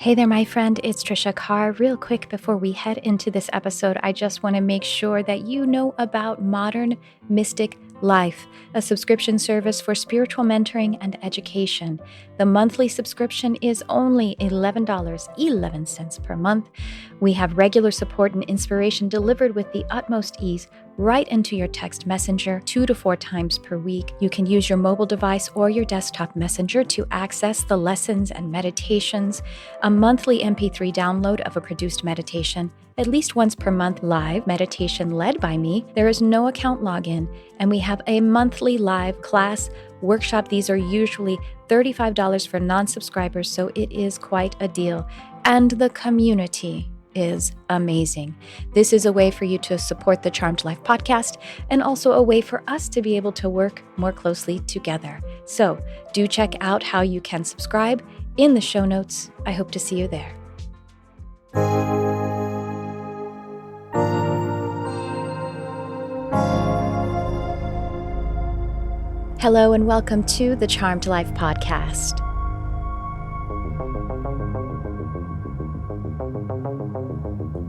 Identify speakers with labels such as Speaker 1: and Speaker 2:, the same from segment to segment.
Speaker 1: Hey there, my friend. It's Trisha Carr. Real quick before we head into this episode, I just want to make sure that you know about Modern Mystic Life, a subscription service for spiritual mentoring and education. The monthly subscription is only $11.11 per month. We have regular support and inspiration delivered with the utmost ease right into your text messenger 2 to 4 times per week. You can use your mobile device or your desktop messenger to access the lessons and meditations, a monthly MP3 download of a produced meditation, at least once per month live meditation led by me. There is no account login, and we have a monthly live class workshop. These are usually $35 for non-subscribers, so it is quite a deal. And the community is amazing. This is a way for you to support the Charmed Life podcast and also a way for us to be able to work more closely together. So do check out how you can subscribe in the show notes. I hope to see you there. Hello and welcome to the Charmed Life podcast.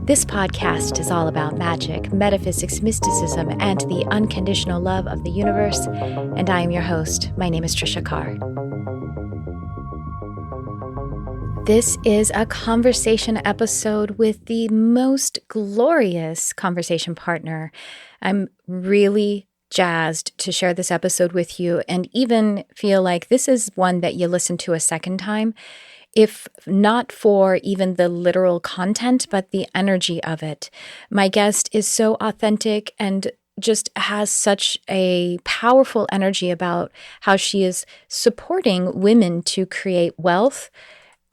Speaker 1: This podcast is all about magic, metaphysics, mysticism, and the unconditional love of the universe. And I am your host. My name is Trisha Carr. This is a conversation episode with the most glorious conversation partner. I'm really jazzed to share this episode with you and even feel like this is one that you listen to a second time, if not for even the literal content, but the energy of it. My guest is so authentic and just has such a powerful energy about how she is supporting women to create wealth.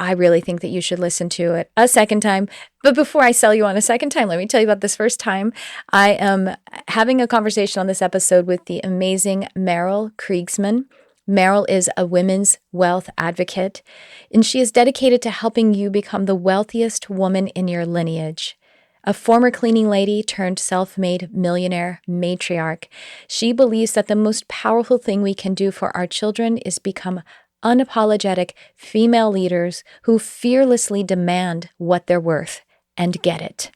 Speaker 1: I really think that you should listen to it a second time. But before I sell you on a second time, let me tell you about this first time. I am having a conversation on this episode with the amazing Merel Kriegsman. Merel is a women's wealth advocate, and she is dedicated to helping you become the wealthiest woman in your lineage. A former cleaning lady turned self-made millionaire matriarch, she believes that the most powerful thing we can do for our children is become unapologetic female leaders who fearlessly demand what they're worth and get it.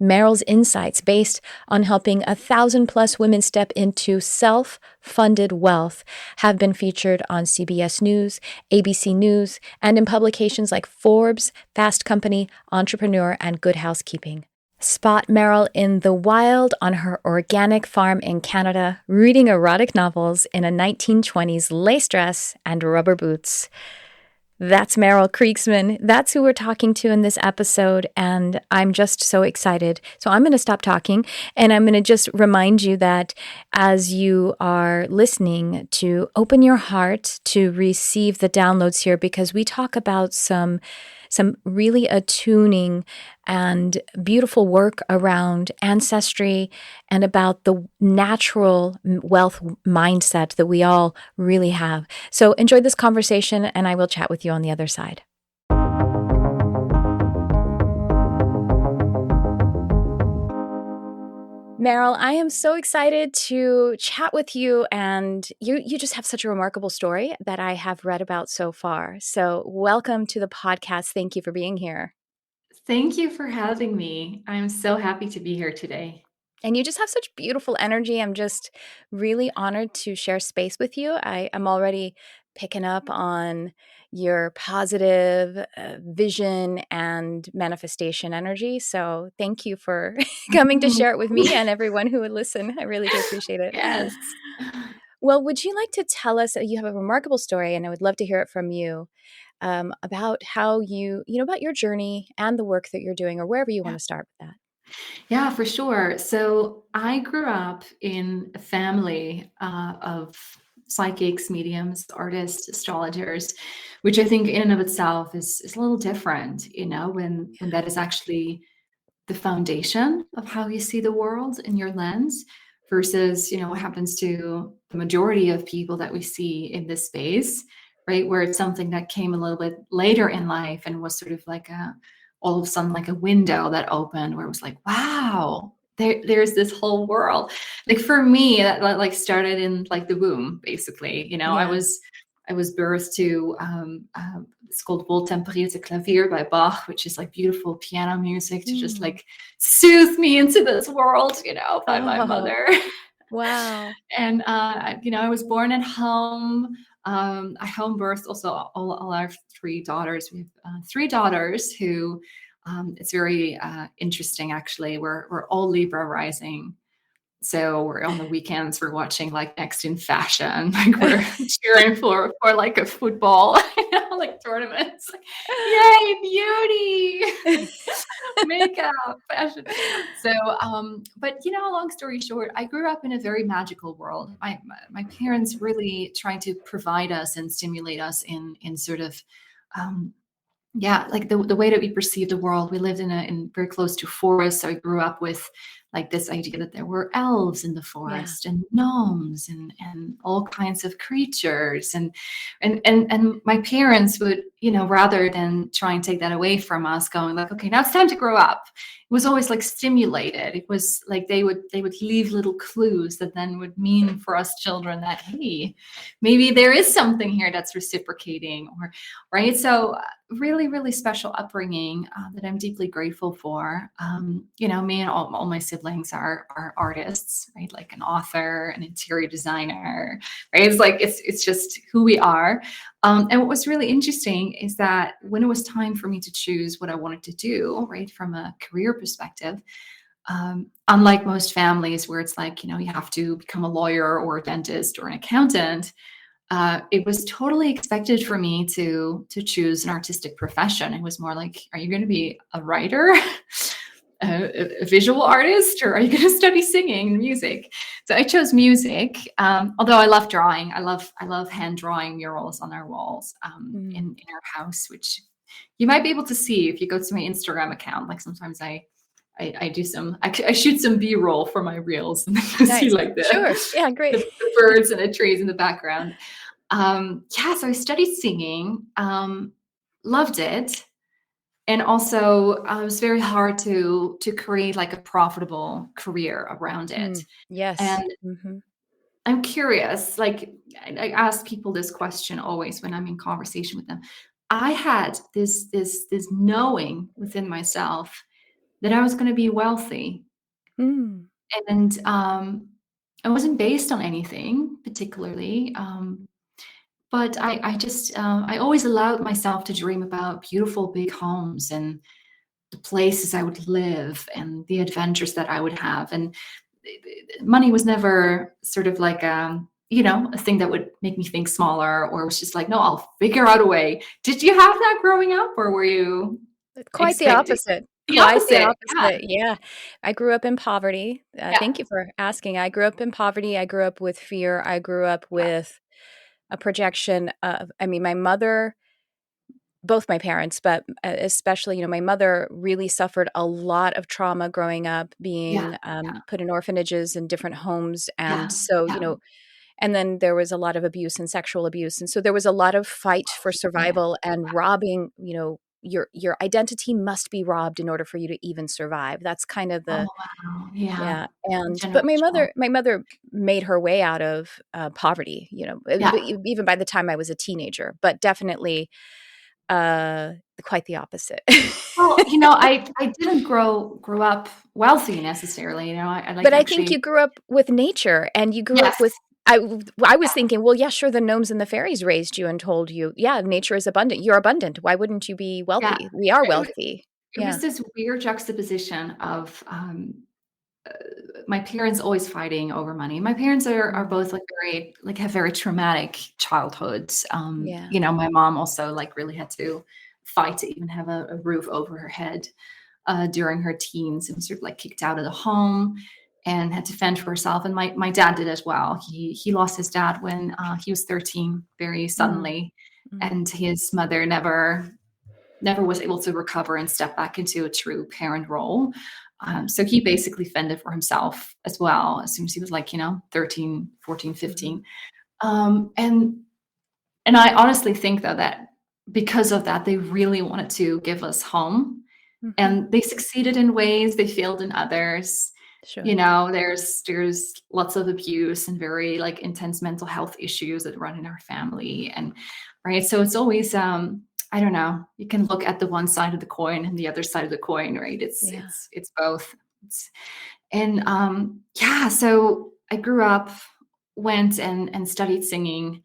Speaker 1: Merel's insights, based on helping 1,000+ women step into self-funded wealth, have been featured on CBS News, ABC News, and in publications like Forbes, Fast Company, Entrepreneur, and Good Housekeeping. Spot Merel in the wild on her organic farm in Canada, reading erotic novels in a 1920s lace dress and rubber boots. That's Merel Kriegsman. That's who we're talking to in this episode, and I'm just so excited. So I'm going to stop talking, and I'm going to just remind you that as you are listening, to open your heart to receive the downloads here, because we talk about some really attuning and beautiful work around ancestry and about the natural wealth mindset that we all really have. So enjoy this conversation, and I will chat with you on the other side. Merel, I am so excited to chat with you, and you just have such a remarkable story that I have read about so far. So welcome to the podcast. Thank you for being here.
Speaker 2: Thank you for having me. I'm so happy to be here today.
Speaker 1: And you just have such beautiful energy. I'm just really honored to share space with you. I'm already picking up on your positive vision and manifestation energy. So thank you for coming to share it with me and everyone who would listen. I really do appreciate it.
Speaker 2: Yes.
Speaker 1: Well, would you like to tell us, you have a remarkable story, and I would love to hear it from you, about how about your journey and the work that you're doing, or wherever you want
Speaker 2: Yeah.
Speaker 1: to start with that.
Speaker 2: Yeah, for sure. So I grew up in a family of psychics, mediums, artists, astrologers, which I think in and of itself is a little different, when that is actually the foundation of how you see the world in your lens versus, what happens to the majority of people that we see in this space, right? Where it's something that came a little bit later in life and was sort of like all of a sudden like a window that opened where it was like, wow, there's this whole world. Like for me, that like started in like the womb, basically.
Speaker 1: Yeah.
Speaker 2: I was birthed to it's called Wohltemperierte Klavier by Bach, which is like beautiful piano music to just
Speaker 1: Mm.
Speaker 2: like soothe me into this world, by my
Speaker 1: Oh,
Speaker 2: mother.
Speaker 1: wow.
Speaker 2: And I was born at home. I home birthed also all our three daughters. We have three daughters who it's very interesting actually. We're all Libra rising. So we're on the weekends, we're watching like Next in Fashion, like we're cheering for like a football, like tournaments. Like, yay, beauty, like makeup, fashion. So, but long story short, I grew up in a very magical world. My parents really tried to provide us and stimulate us in sort of yeah, like the way that we perceive the world. We lived in very close to forests, so I grew up with like this idea that there were elves in the
Speaker 1: Yeah.
Speaker 2: forest and gnomes and all kinds of creatures and my parents would, rather than try and take that away from us, going like, okay, now it's time to grow up. It was always like stimulated. It was like they would leave little clues that then would mean for us children that, hey, maybe there is something here that's reciprocating, or right. So really, really special upbringing that I'm deeply grateful for. Me and all my siblings are artists, right? Like an author, an interior designer, right? It's like it's just who we are. And what was really interesting is that when it was time for me to choose what I wanted to do, right, from a career perspective, unlike most families where it's like, you have to become a lawyer or a dentist or an accountant, it was totally expected for me to choose an artistic profession. It was more like, are you going to be a writer, a visual artist, or are you going to study singing and music? So I chose music. Although I love drawing, I love hand drawing murals on our walls
Speaker 1: Mm.
Speaker 2: in our house, which you might be able to see if you go to my Instagram account. Like sometimes I do I shoot some B-roll for my reels, and then you see
Speaker 1: Nice.
Speaker 2: like
Speaker 1: Sure. Yeah, great.
Speaker 2: the birds and the trees in the background. So I studied singing, loved it, and also it was very hard to create like a profitable career around it.
Speaker 1: Mm. Yes.
Speaker 2: And
Speaker 1: Mhm.
Speaker 2: I'm curious, like I ask people this question always when I'm in conversation with them. I had this knowing within myself that I was going to be wealthy,
Speaker 1: Mm.
Speaker 2: and it wasn't based on anything particularly. But I always allowed myself to dream about beautiful big homes and the places I would live and the adventures that I would have. And money was never sort of like, a thing that would make me think smaller, or was just like, no, I'll figure out a way. Did you have that growing up, or were you
Speaker 1: Quite the
Speaker 2: expecting
Speaker 1: opposite.
Speaker 2: the
Speaker 1: Quite the
Speaker 2: opposite? Yeah.
Speaker 1: opposite. Yeah. I grew up in poverty.
Speaker 2: Yeah.
Speaker 1: Thank you for asking. I grew up in poverty. I grew up with fear. I grew up
Speaker 2: Yeah.
Speaker 1: with a projection of, I mean, my mother, both my parents, but especially, my mother really suffered a lot of trauma growing up,
Speaker 2: Yeah.
Speaker 1: being put in orphanages and different homes. And
Speaker 2: Yeah.
Speaker 1: so,
Speaker 2: Yeah.
Speaker 1: and then there was a lot of abuse and sexual abuse. And so there was a lot of fight for
Speaker 2: Yeah.
Speaker 1: survival and robbing, your identity must be robbed in order for you to even survive. That's kind of
Speaker 2: Oh,
Speaker 1: the
Speaker 2: wow. Yeah.
Speaker 1: yeah. And but my
Speaker 2: Generational.
Speaker 1: mother made her way out of poverty,
Speaker 2: Yeah.
Speaker 1: even by the time I was a teenager, but definitely uh quite the opposite.
Speaker 2: Well, I didn't grow up wealthy necessarily. I like
Speaker 1: But I think
Speaker 2: actually.
Speaker 1: you grew up with nature and you grew up
Speaker 2: Yes.
Speaker 1: with I was
Speaker 2: Yeah.
Speaker 1: thinking, well, yeah, sure, the gnomes and the fairies raised you and told you, yeah, nature is abundant. You're abundant. Why wouldn't you be
Speaker 2: Yeah.
Speaker 1: wealthy? We are
Speaker 2: It wa
Speaker 1: wealthy.
Speaker 2: it
Speaker 1: Yeah.
Speaker 2: was this weird juxtaposition of, uh, my parents always fighting over money. My parents are
Speaker 1: Mm.
Speaker 2: both, like, have very traumatic childhoods.
Speaker 1: Yeah.
Speaker 2: My mom also, like, really had to fight to even have a roof over her head, during her teens, and sort of, like, kicked out of the home and had to fend for herself, and my dad did as well. He lost his dad when, he was 13 very
Speaker 1: Mm.
Speaker 2: suddenly,
Speaker 1: Mm.
Speaker 2: and his mother never was able to recover and step back into a true parent role.
Speaker 1: Yeah.
Speaker 2: So he basically fended for himself as well as soon as he was like, 13, 14,
Speaker 1: Mhm.
Speaker 2: 15. And I honestly think though that because of that, they really wanted to give us home,
Speaker 1: Mhm.
Speaker 2: and they succeeded in ways, they failed in others.
Speaker 1: Sure.
Speaker 2: You know, there's lots of abuse and very like intense mental health issues that run in our family. And right. So it's always I don't know, you can look at the one side of the coin and the other side of the coin, right? It's
Speaker 1: Yeah.
Speaker 2: it's it's both. And yeah, so I grew up, went and studied singing,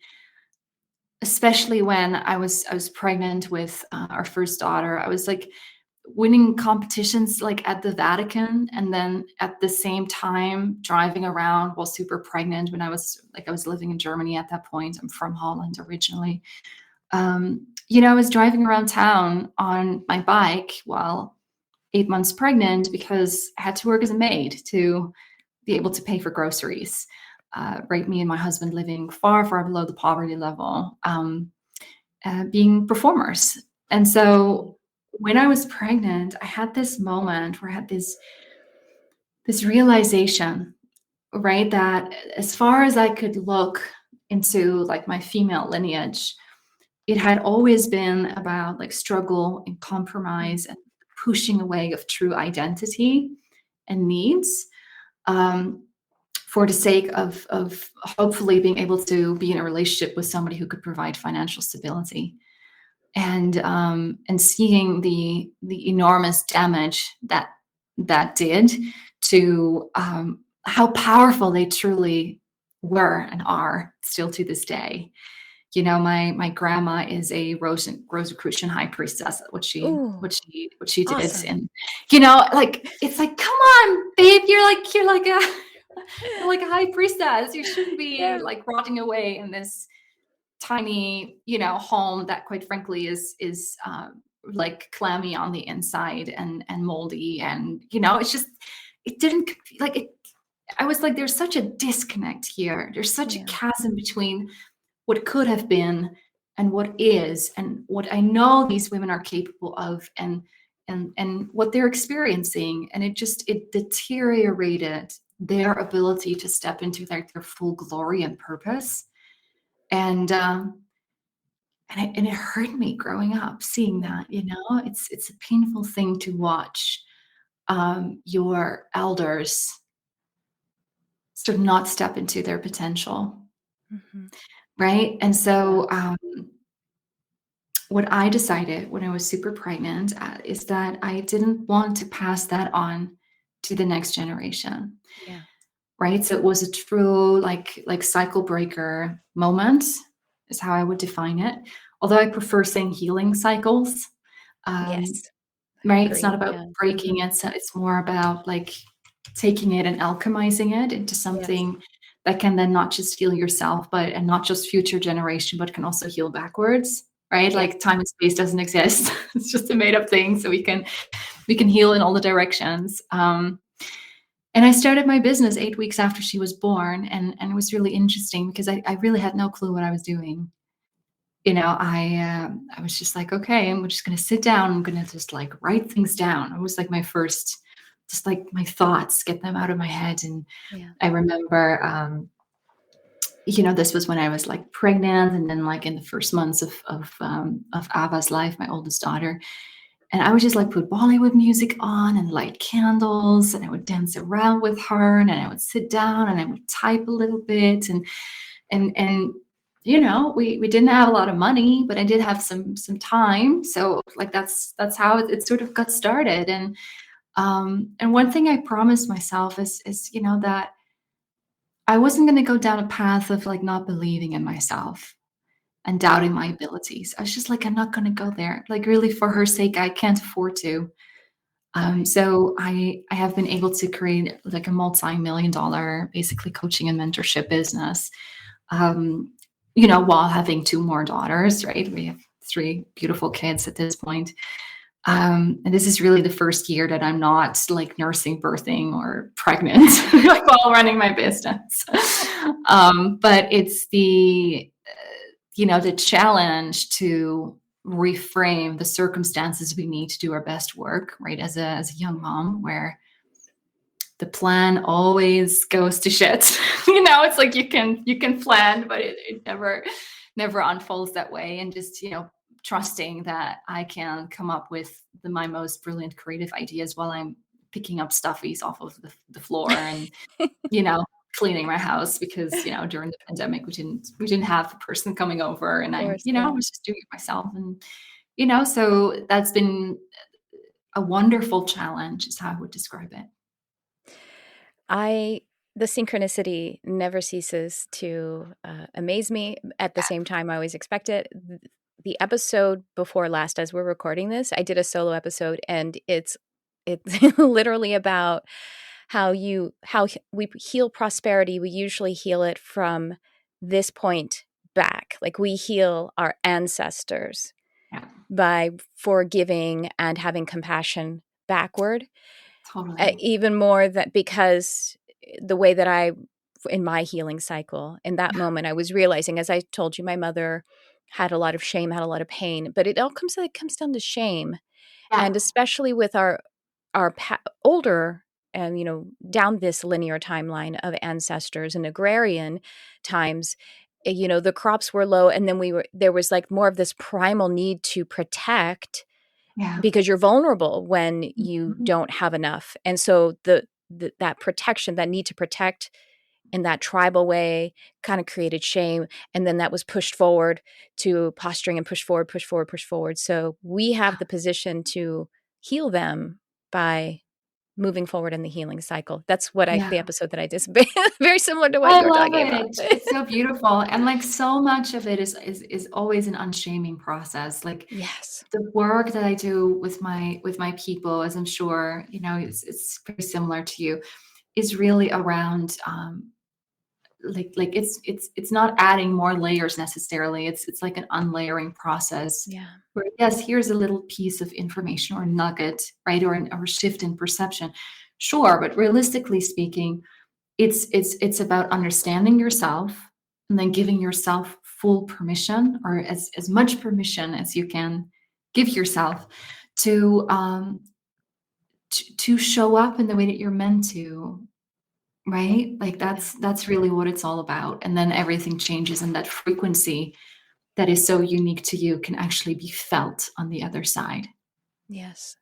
Speaker 2: especially when I was pregnant with our first daughter. I was like winning competitions like at the Vatican, and then at the same time driving around while super pregnant when I was living in Germany at that point. I'm from Holland originally. I was driving around town on my bike while 8 months pregnant because I had to work as a maid to be able to pay for groceries. Right, me and my husband living far, far below the poverty level, being performers. And so when I was pregnant, I had this moment where I had this realization, right, that as far as I could look into like my female lineage, it had always been about like struggle and
Speaker 1: Mm.
Speaker 2: compromise and pushing away of true identity and needs, um, for the sake of hopefully being able to be in a relationship with somebody who could provide financial stability. And seeing the enormous damage that did to how powerful they truly were and are still to this day. My grandma is a Rosicrucian high priestess.
Speaker 1: Ooh,
Speaker 2: What she did,
Speaker 1: awesome.
Speaker 2: and like it's like, come on, babe, you're like a you're like a high priestess. You shouldn't be
Speaker 1: Yeah.
Speaker 2: like rotting away in this tiny, home that, quite frankly, is like clammy on the inside and moldy, and it's just it didn't like it. I was like, there's such a disconnect here. There's such a
Speaker 1: Yeah.
Speaker 2: chasm between what could have been and what is, and what I know these women are capable of, and what they're experiencing, and it deteriorated their ability to step into their full glory and purpose. And um, and it, and it hurt me growing up seeing
Speaker 1: Yeah.
Speaker 2: that. It's a painful thing to watch, your elders sort of not step into their potential,
Speaker 1: Hmm.
Speaker 2: right? And
Speaker 1: Yeah.
Speaker 2: so, what I decided when I was super pregnant, is that I didn't want to pass that on to the next generation,
Speaker 1: Yeah.
Speaker 2: right? So it was a true like cycle breaker moment, is how I would define it. Although I prefer saying healing cycles, um,
Speaker 1: Yes. I
Speaker 2: right? It's not
Speaker 1: agree.
Speaker 2: about
Speaker 1: Yeah.
Speaker 2: breaking it. So it's more about like taking it and alchemizing it into
Speaker 1: Yes.
Speaker 2: something that can then not just heal yourself, and not just future generation, but can also heal backwards, right?
Speaker 1: Yes.
Speaker 2: Like time and space doesn't exist. It's just a made up thing. So we can heal in all the directions. And I started my business 8 weeks after she was born, and it was really interesting because I really had no clue what I was doing. I was just like, okay, I'm just going to sit down. I'm going to just like write things down. It was like my first, just like my thoughts, get them out of my head. And
Speaker 1: Yeah.
Speaker 2: I remember, this was when I was like pregnant, and then like in the first months of Ava's life, my oldest daughter. And I would just like put Bollywood music on and light candles, and I would dance around with her, and then I would sit down and I would type a little bit, and we didn't have a lot of money, but I did have some time. So like that's how it sort of got started. And one thing I promised myself is that I wasn't going to go down a path of like not believing in myself and doubting my abilities. I was just like, I'm not going to go there. Like really, for her sake, I can't afford to.
Speaker 1: Right.
Speaker 2: So I have been able to create like a multi-million dollar basically coaching and mentorship business, um, while having two more daughters, right? We have three beautiful kids at this point. And this is really the first year that I'm not like nursing, birthing, or pregnant, like while running my business. But it's the challenge to reframe the circumstances we need to do our best work, right? As a young mom, where the plan always goes to shit. It's like you can plan, but it never unfolds that way. And just trusting that I can come up with my most brilliant creative ideas while I'm picking up stuffies off of the floor and, you know, cleaning my house because, you know, during the pandemic we didn't have a person coming over, and
Speaker 1: Of
Speaker 2: I,
Speaker 1: course,
Speaker 2: you know,
Speaker 1: yeah.
Speaker 2: was just doing it myself. And, you know, so that's been a wonderful challenge is how I would describe it.
Speaker 1: I the synchronicity never ceases to amaze me. At the same time, I always expect it. The episode before last, as we're recording this, I did a solo episode, and it's literally about how we heal prosperity. We usually heal it from this point back. Like we heal our ancestors
Speaker 2: Yeah,
Speaker 1: by forgiving and having compassion backward.
Speaker 2: totally.
Speaker 1: Even more that because the way that I in my healing cycle, in that
Speaker 2: Yeah,
Speaker 1: moment, I was realizing, as I told you, my mother had a lot of shame, had a lot of pain, but it all comes down to shame. And
Speaker 2: yeah,
Speaker 1: especially with our older and, down this linear timeline of ancestors and agrarian times, the crops were low, and then there was like more of this primal need to protect
Speaker 2: yeah.
Speaker 1: because you're vulnerable when you
Speaker 2: Mhm.
Speaker 1: don't have enough. And so that protection, that need to protect in that tribal way kind of created shame. And then that was pushed forward to posturing and push forward, push forward, push forward. So we have the position to heal them by moving forward in the healing cycle. That's what the
Speaker 2: Yeah.
Speaker 1: episode that I did is very similar to what
Speaker 2: I
Speaker 1: you're
Speaker 2: love
Speaker 1: talking about.
Speaker 2: it. It's so beautiful. And like so much of it is always an unshaming process. Like
Speaker 1: Yes.
Speaker 2: the work that I do with my people, as I'm sure, you know, it's very similar to you, is really around like it's not adding more layers necessarily. It's like an unlayering process
Speaker 1: Yeah.
Speaker 2: where yes, here's a little piece of information or nugget, right? Or a shift in perception. Sure, but realistically speaking, it's about understanding yourself and then giving yourself full permission, or as much permission as you can give yourself to to show up in the way that you're meant to, right? Like
Speaker 1: Yeah.
Speaker 2: that's really what it's all about. And then everything changes, and that frequency that is so unique to you can actually be felt on the other side.
Speaker 1: Yes.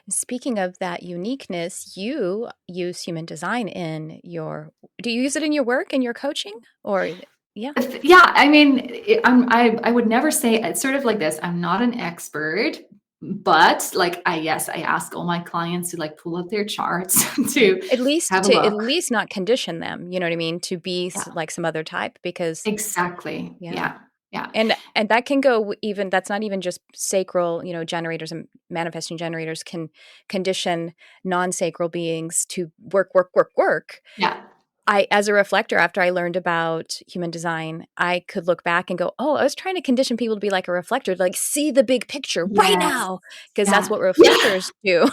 Speaker 1: Speaking of that uniqueness, you use human design do you use it in your work and your coaching? Or, yeah.
Speaker 2: Yeah, I mean, I would never say it's sort of like this. I'm not an expert, but like yes, I ask all my clients to like pull up their charts to
Speaker 1: At least
Speaker 2: have a
Speaker 1: to at
Speaker 2: look.
Speaker 1: least not condition them, you know what I mean, to be
Speaker 2: Yeah,
Speaker 1: like some other type because
Speaker 2: exactly.
Speaker 1: yeah.
Speaker 2: Yeah, yeah,
Speaker 1: And that can go even that's not even just sacral, generators and manifesting generators can condition non-sacral beings to work, work, work, work.
Speaker 2: yeah.
Speaker 1: I as a reflector, after I learned about human design, I could look back and go, "Oh, I was trying to condition people to be like a reflector, to like see the big picture right
Speaker 2: Yes.
Speaker 1: now, because that's
Speaker 2: Yeah.
Speaker 1: what
Speaker 2: Yeah.
Speaker 1: reflectors do."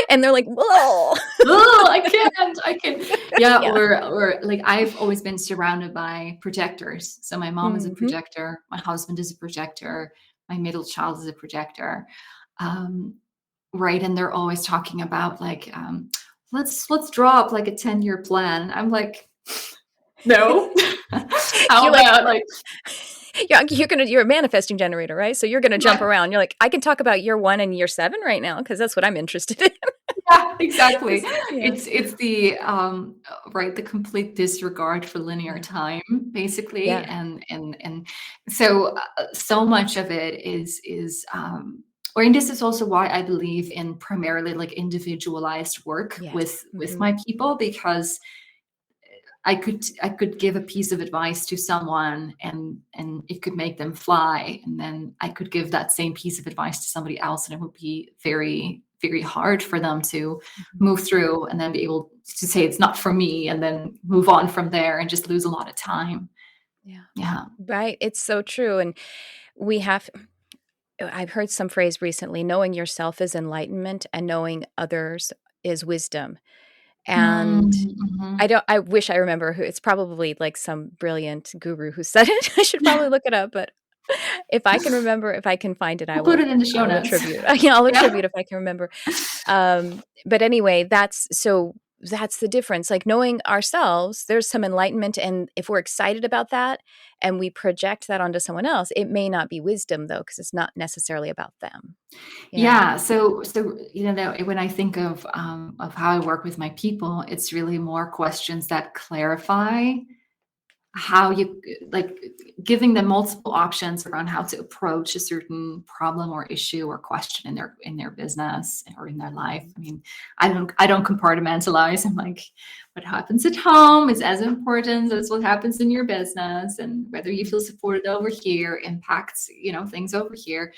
Speaker 1: And they're like, "Whoa."
Speaker 2: Oh, I can't. I can. Yeah,
Speaker 1: Yeah.
Speaker 2: or like I've always been surrounded by projectors. So my mom is a
Speaker 1: Mhm.
Speaker 2: projector, my husband is a projector, my middle child is a projector. Um, right, and they're always talking about like let's draw up like a 10-year plan. I'm like, no. How
Speaker 1: You're like
Speaker 2: about like
Speaker 1: you're a manifesting generator, right? So you're gonna jump
Speaker 2: yeah,
Speaker 1: around. You're like, "I can talk about year 1 and year 7 right now because that's what I'm interested in."
Speaker 2: yeah, exactly.
Speaker 1: 'Cause yeah.
Speaker 2: It's the right, the complete disregard for linear
Speaker 1: Yeah.
Speaker 2: time, basically,
Speaker 1: Yeah.
Speaker 2: and so so much of it or and this is also why I believe in primarily like individualized work
Speaker 1: Yes.
Speaker 2: with
Speaker 1: Mhm.
Speaker 2: my people, because I could give a piece of advice to someone and it could make them fly, and then I could give that same piece of advice to somebody else and it would be very very hard for them to
Speaker 1: Mhm.
Speaker 2: move through and then be able to say it's not for me and then move on from there and just lose a lot of time.
Speaker 1: Yeah.
Speaker 2: Yeah.
Speaker 1: Right, it's so true, and we have I've heard some phrase recently, knowing yourself is enlightenment and knowing others is wisdom, and
Speaker 2: Mm, mhm.
Speaker 1: I wish I remember who it's probably like some brilliant guru who said it. I should probably look it up, but if I can find it,
Speaker 2: We'll put it in the show
Speaker 1: I'll
Speaker 2: notes.
Speaker 1: attribute. Yeah, I'll
Speaker 2: Yeah.
Speaker 1: attribute if I can remember. But anyway, that's so that's the difference. Like knowing ourselves, there's some enlightenment. And if we're excited about that and we project that onto someone else, it may not be wisdom though, because it's not necessarily about them. Yeah.
Speaker 2: Yeah. So that when I think of how I work with my people, it's really more questions that clarify how you like giving them multiple options around how to approach a certain problem or issue or question in their business or in their life. I mean, I don't compartmentalize. I'm like, what happens at home is as important as what happens in your business, and whether you feel supported over here impacts things over here.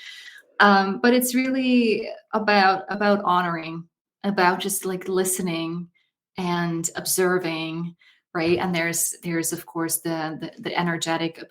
Speaker 2: But it's really about honoring, about just like listening and observing, right? And there's of course the energetic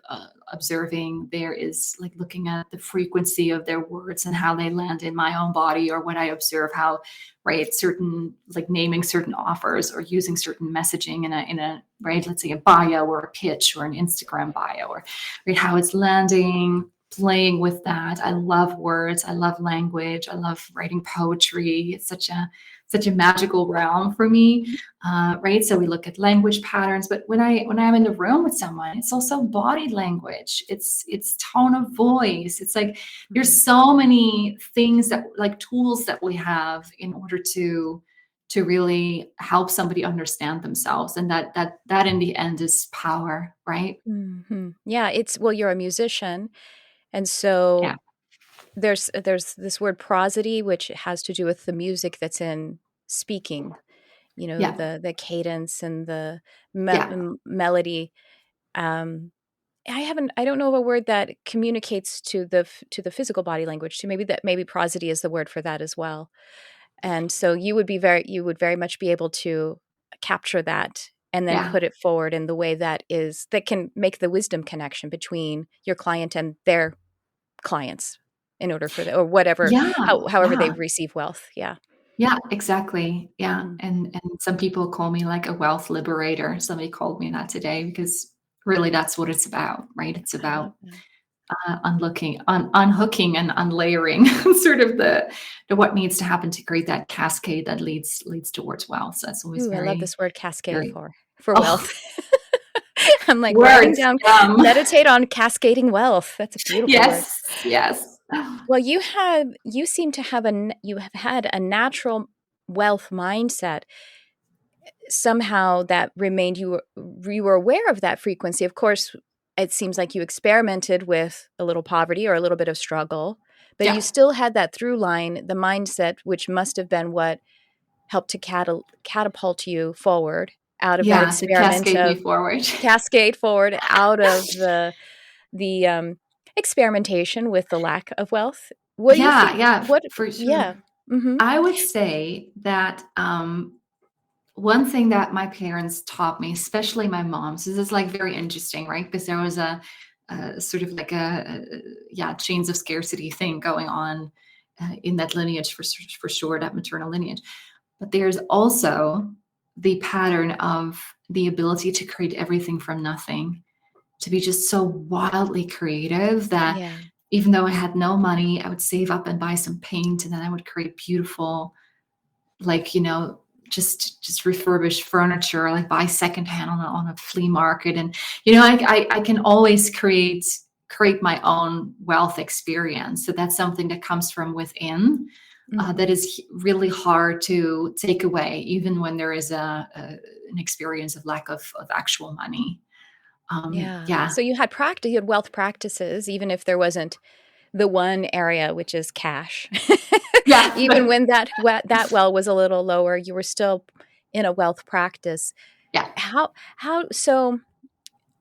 Speaker 2: observing. There is like looking at the frequency of their words and how they land in my own body, or what I observe, how, right, certain, like naming certain offers or using certain messaging in a right, let's say a bio or a pitch or an Instagram bio, or right, how it's landing, playing with that. I love words. I love language. I love writing poetry. It's such a magical realm for me, right? So we look at language patterns, but when I'm in the room with someone, it's also body language. It's tone of voice. It's like there's so many things, that like tools that we have in order to really help somebody understand themselves, and that in the end is power, right?
Speaker 1: Yeah. Well, you're a musician. And so
Speaker 2: Yeah,
Speaker 1: there's this word prosody, which has to do with the music that's in speaking,
Speaker 2: yeah,
Speaker 1: the cadence and the
Speaker 2: yeah,
Speaker 1: melody. Um, I don't know of a word that communicates to the physical body language too. Maybe prosody is the word for that as well. And so you would very much be able to capture that and then
Speaker 2: yeah.
Speaker 1: put it forward in the way that can make the wisdom connection between your client and their clients in order for or whatever,
Speaker 2: Yeah,
Speaker 1: however they
Speaker 2: yeah,
Speaker 1: receive wealth. Yeah.
Speaker 2: yeah, exactly. Yeah.
Speaker 1: Mhm.
Speaker 2: And some people call me like a wealth liberator. Somebody called me that today, because really that's what it's about, right? It's
Speaker 1: I love
Speaker 2: about
Speaker 1: that.
Speaker 2: unhooking and unlayering sort of the what needs to happen to create that cascade that leads towards wealth. So that's always
Speaker 1: Ooh, I love
Speaker 2: very,
Speaker 1: this word cascade
Speaker 2: very,
Speaker 1: for
Speaker 2: oh,
Speaker 1: wealth. I'm like writing
Speaker 2: words.
Speaker 1: down
Speaker 2: Um,
Speaker 1: meditate on cascading wealth. That's a beautiful word.
Speaker 2: yes, yes.
Speaker 1: Well, you seem to have you have had a natural wealth mindset somehow that remained you were aware of that frequency. Of course, it seems like you experimented with a little poverty or a little bit of struggle, but you
Speaker 2: Yeah,
Speaker 1: still had that through line, the mindset, which must have been what helped to catapult you forward out of that
Speaker 2: yeah, to
Speaker 1: experiment
Speaker 2: cascade me
Speaker 1: of
Speaker 2: forward.
Speaker 1: cascade forward out of the experimentation with the lack of wealth. What do you
Speaker 2: Yeah,
Speaker 1: think?
Speaker 2: yeah,
Speaker 1: What?
Speaker 2: for sure.
Speaker 1: Yeah. Mm-hmm.
Speaker 2: I would say that one thing that my parents taught me, especially my mom, so this is like very interesting, right? Because there was a sort of like yeah, chains of scarcity thing going on in that lineage, for sure, that maternal lineage. But there's also the pattern of the ability to create everything from nothing, to be just so wildly creative that
Speaker 1: Yeah.
Speaker 2: even though I had no money, I would save up and buy some paint, and then I would create beautiful, like, just refurbished furniture, like buy secondhand on a flea market. And I can always create my own wealth experience. So that's something that comes from within, that
Speaker 1: Mm-hmm.
Speaker 2: is really hard to take away, even when there is an experience of lack of actual money.
Speaker 1: Yeah.
Speaker 2: Yeah,
Speaker 1: So you had wealth practices, even if there wasn't the one area, which is cash.
Speaker 2: yeah.
Speaker 1: Even when that well was a little lower, you were still in a wealth practice.
Speaker 2: Yeah,
Speaker 1: So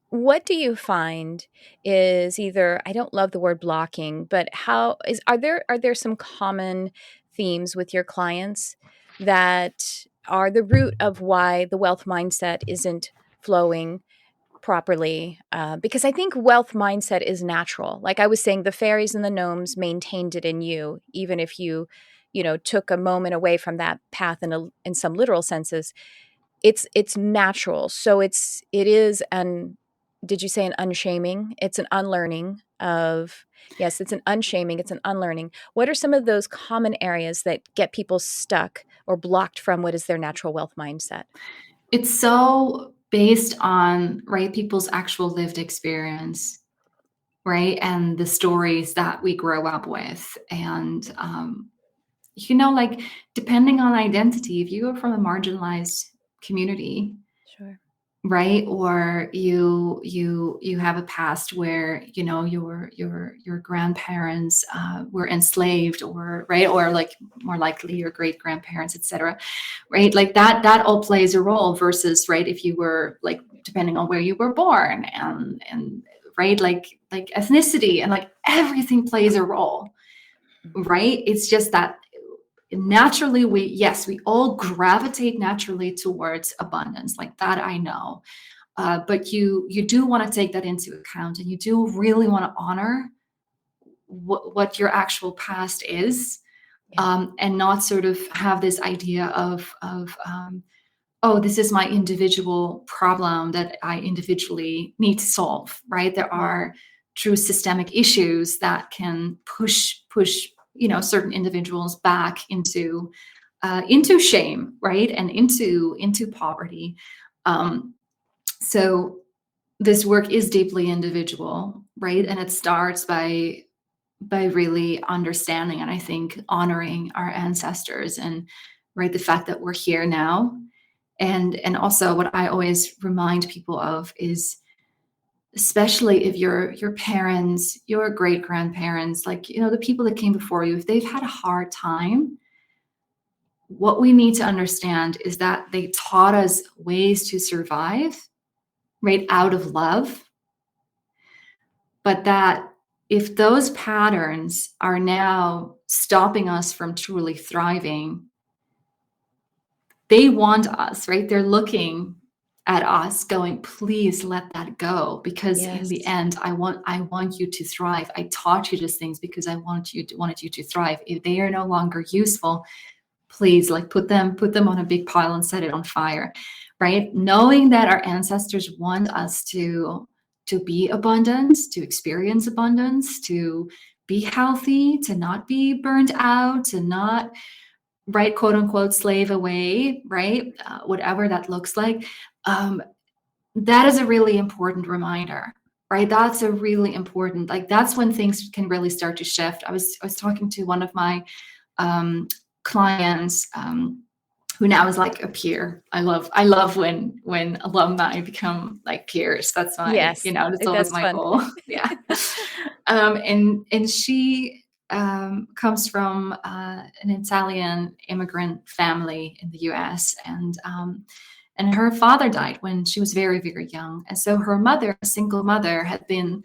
Speaker 1: what do you find is either, I don't love the word blocking, but are there some common themes with your clients that are the root of why the wealth mindset isn't flowing properly? Because I think wealth mindset is natural. Like I was saying, the fairies and the gnomes maintained it in you, even if you took a moment away from that path in some literal senses. It's natural. So it is an did you say an unshaming? It's an unlearning of, yes, it's an unshaming, it's an unlearning. What are some of those common areas that get people stuck or blocked from what is their natural wealth mindset?
Speaker 2: It's so based on, right, people's actual lived experience, right? And the stories that we grow up with. And, like depending on identity, if you are from a marginalized community,
Speaker 1: Sure.
Speaker 2: right, or you have a past where your grandparents were enslaved, or right, or like more likely your great grandparents, etc., right, like that all plays a role, versus, right, if you were like, depending on where you were born, and right, like ethnicity, and like everything plays a role, right? It's just that naturally we all gravitate naturally towards abundance, like that, I know. But you do want to take that into account, and you do really want to honor what your actual past is,
Speaker 1: Yeah.
Speaker 2: and not sort of have this idea of oh, this is my individual problem that I individually need to solve, right? There are true systemic issues that can push certain individuals back into shame, right, and into poverty. So this work is deeply individual, right? And it starts by really understanding, and I think honoring our ancestors, and right, the fact that we're here now. And also, what I always remind people of is, especially if your parents, your great grandparents, like the people that came before you, if they've had a hard time, what we need to understand is that they taught us ways to survive, right, out of love. But that if those patterns are now stopping us from truly thriving, they want us, right? They're looking at us going, please let that go, because in the
Speaker 1: Yes.
Speaker 2: end, I want you to thrive. I taught you these things because I wanted you to thrive. If they are no longer useful, please, like, put them on a big pile and set it on fire, right? Knowing that our ancestors want us to be abundant, to experience abundance, to be healthy, to not be burned out, to not, right, quote unquote, slave away, right, whatever that looks like. That is a really important reminder, right? That's a really important, like, that's when things can really start to shift. I was talking to one of my clients, who now is like a peer. I love when alumni become like peers. That's
Speaker 1: Yes.
Speaker 2: that's always
Speaker 1: That's
Speaker 2: my
Speaker 1: fun.
Speaker 2: goal. Yeah. And she comes from an Italian immigrant family in the US, and her father died when she was very, very young. And so her mother, a single mother, had been,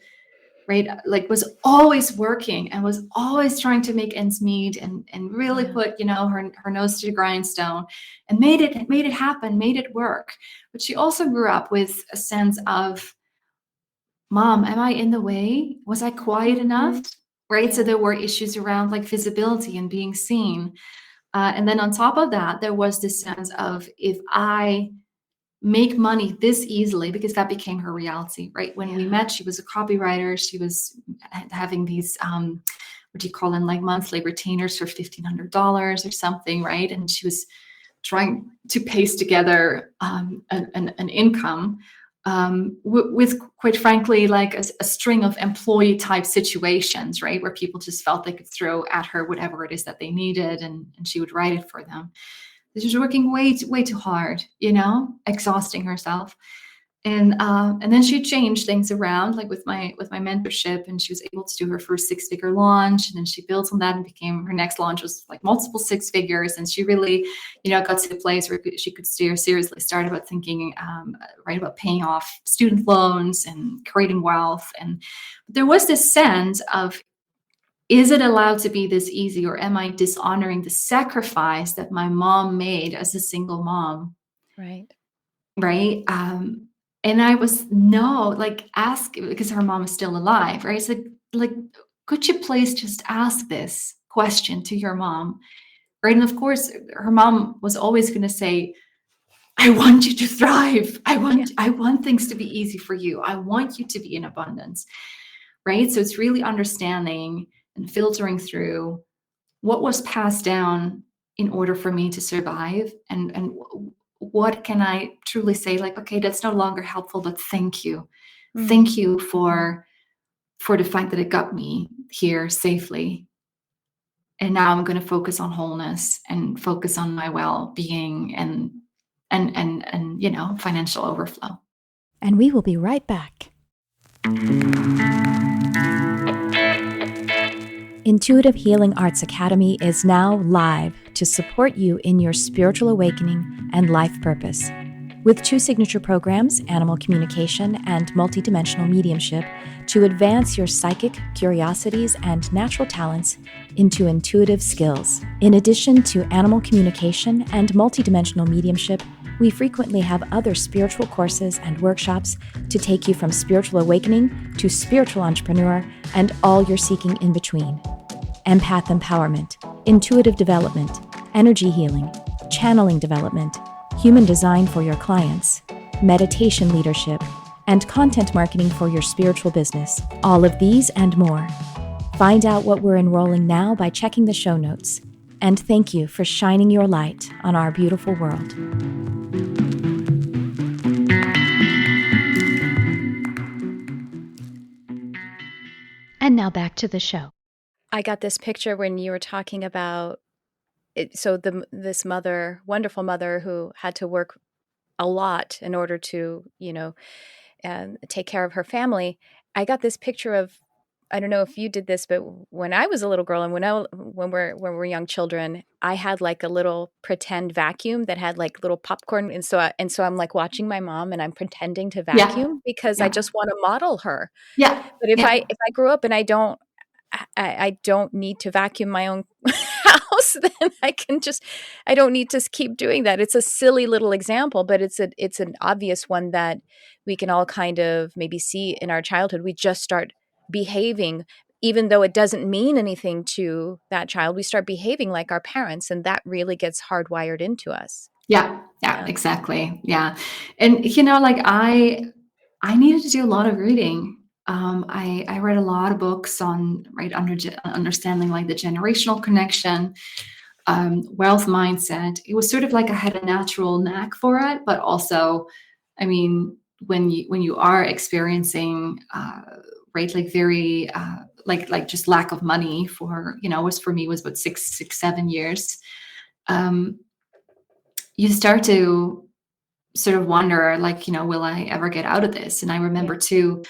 Speaker 2: right, like, was always working and was always trying to make ends meet, and really
Speaker 1: Yeah.
Speaker 2: put her nose to the grindstone, and made it happen, made it work. But she also grew up with a sense of, mom, am I in the way? Was I quiet enough?
Speaker 1: Mhm.
Speaker 2: Right. So
Speaker 1: Yeah.
Speaker 2: there were issues around like visibility and being seen. And then on top of that, there was this sense of, if I make money this easily, because that became her reality, right? When we
Speaker 1: Yeah.
Speaker 2: met, she was a copywriter. She was having these, what do you call them, like monthly retainers for $1,500 or something, right? And she was trying to paste together an income, with, quite frankly, like a string of employee type situations, right? Where people just felt they could throw at her whatever it is that they needed, and she would write it for them. She was working way too hard, exhausting herself. And then she changed things around, like with my mentorship, and she was able to do her first six-figure launch, and then she built on that and became, her next launch was like multiple six figures, and she really, got to the place where she could seriously start about thinking, right, about paying off student loans and creating wealth. And there was this sense of, is it allowed to be this easy, or am I dishonoring the sacrifice that my mom made as a single mom?
Speaker 1: Right.
Speaker 2: Right. And I was, no, like, ask, because her mom is still alive, right? So, like, could you please just ask this question to your mom? Right. And of course, her mom was always going to say, I want you to thrive. I
Speaker 1: Yeah.
Speaker 2: want things to be easy for you. I want you to be in abundance. right? So it's really understanding and filtering through what was passed down in order for me to survive, and what can I truly say, like, okay, that's no longer helpful, but thank you.
Speaker 1: Mm.
Speaker 2: Thank you for the fact that it got me here safely. And now I'm going to focus on wholeness and focus on my well-being and financial overflow.
Speaker 1: And we will be right back. Intuitive Healing Arts Academy is now live to support you in your spiritual awakening and life purpose. With 2 signature programs, Animal Communication and Multidimensional Mediumship, to advance your psychic curiosities and natural talents into intuitive skills. In addition to Animal Communication and Multidimensional Mediumship, we frequently have other spiritual courses and workshops to take you from spiritual awakening to spiritual entrepreneur and all you're seeking in between. Empath empowerment, intuitive development, energy healing, channeling development, human design for your clients, meditation leadership, and content marketing for your spiritual business. All of these and more. Find out what we're enrolling now by checking the show notes. And thank you for shining your light on our beautiful world. And now back to the show. I got this picture when you were talking about it. So this mother, wonderful mother who had to work a lot in order to, take care of her family. I got this picture of, I don't know if you did this, but when I was a little girl and when we're young children, I had like a little pretend vacuum that had like little popcorn, and so I'm like watching my mom and I'm pretending to
Speaker 2: Yeah,
Speaker 1: vacuum because I
Speaker 2: yeah,
Speaker 1: just want to model her.
Speaker 2: yeah,
Speaker 1: But if
Speaker 2: yeah,
Speaker 1: I grew up and I don't need to vacuum my own house, then I don't need to keep doing that. It's a silly little example, but it's an obvious one that we can all kind of maybe see in our childhood. We just start behaving, even though it doesn't mean anything to that child, we start behaving like our parents, and that really gets hardwired into us.
Speaker 2: yeah, yeah,
Speaker 1: Yeah.
Speaker 2: exactly. Yeah. And like I needed to do a lot of reading. I read a lot of books on understanding like the generational connection, wealth mindset. It was sort of like I had a natural knack for it, but also, I mean, when you are experiencing like very like just lack of money for was for me was about 6 7 years, um, you start to sort of wonder, like, will I ever get out of this? And I remember
Speaker 1: Yeah.
Speaker 2: too,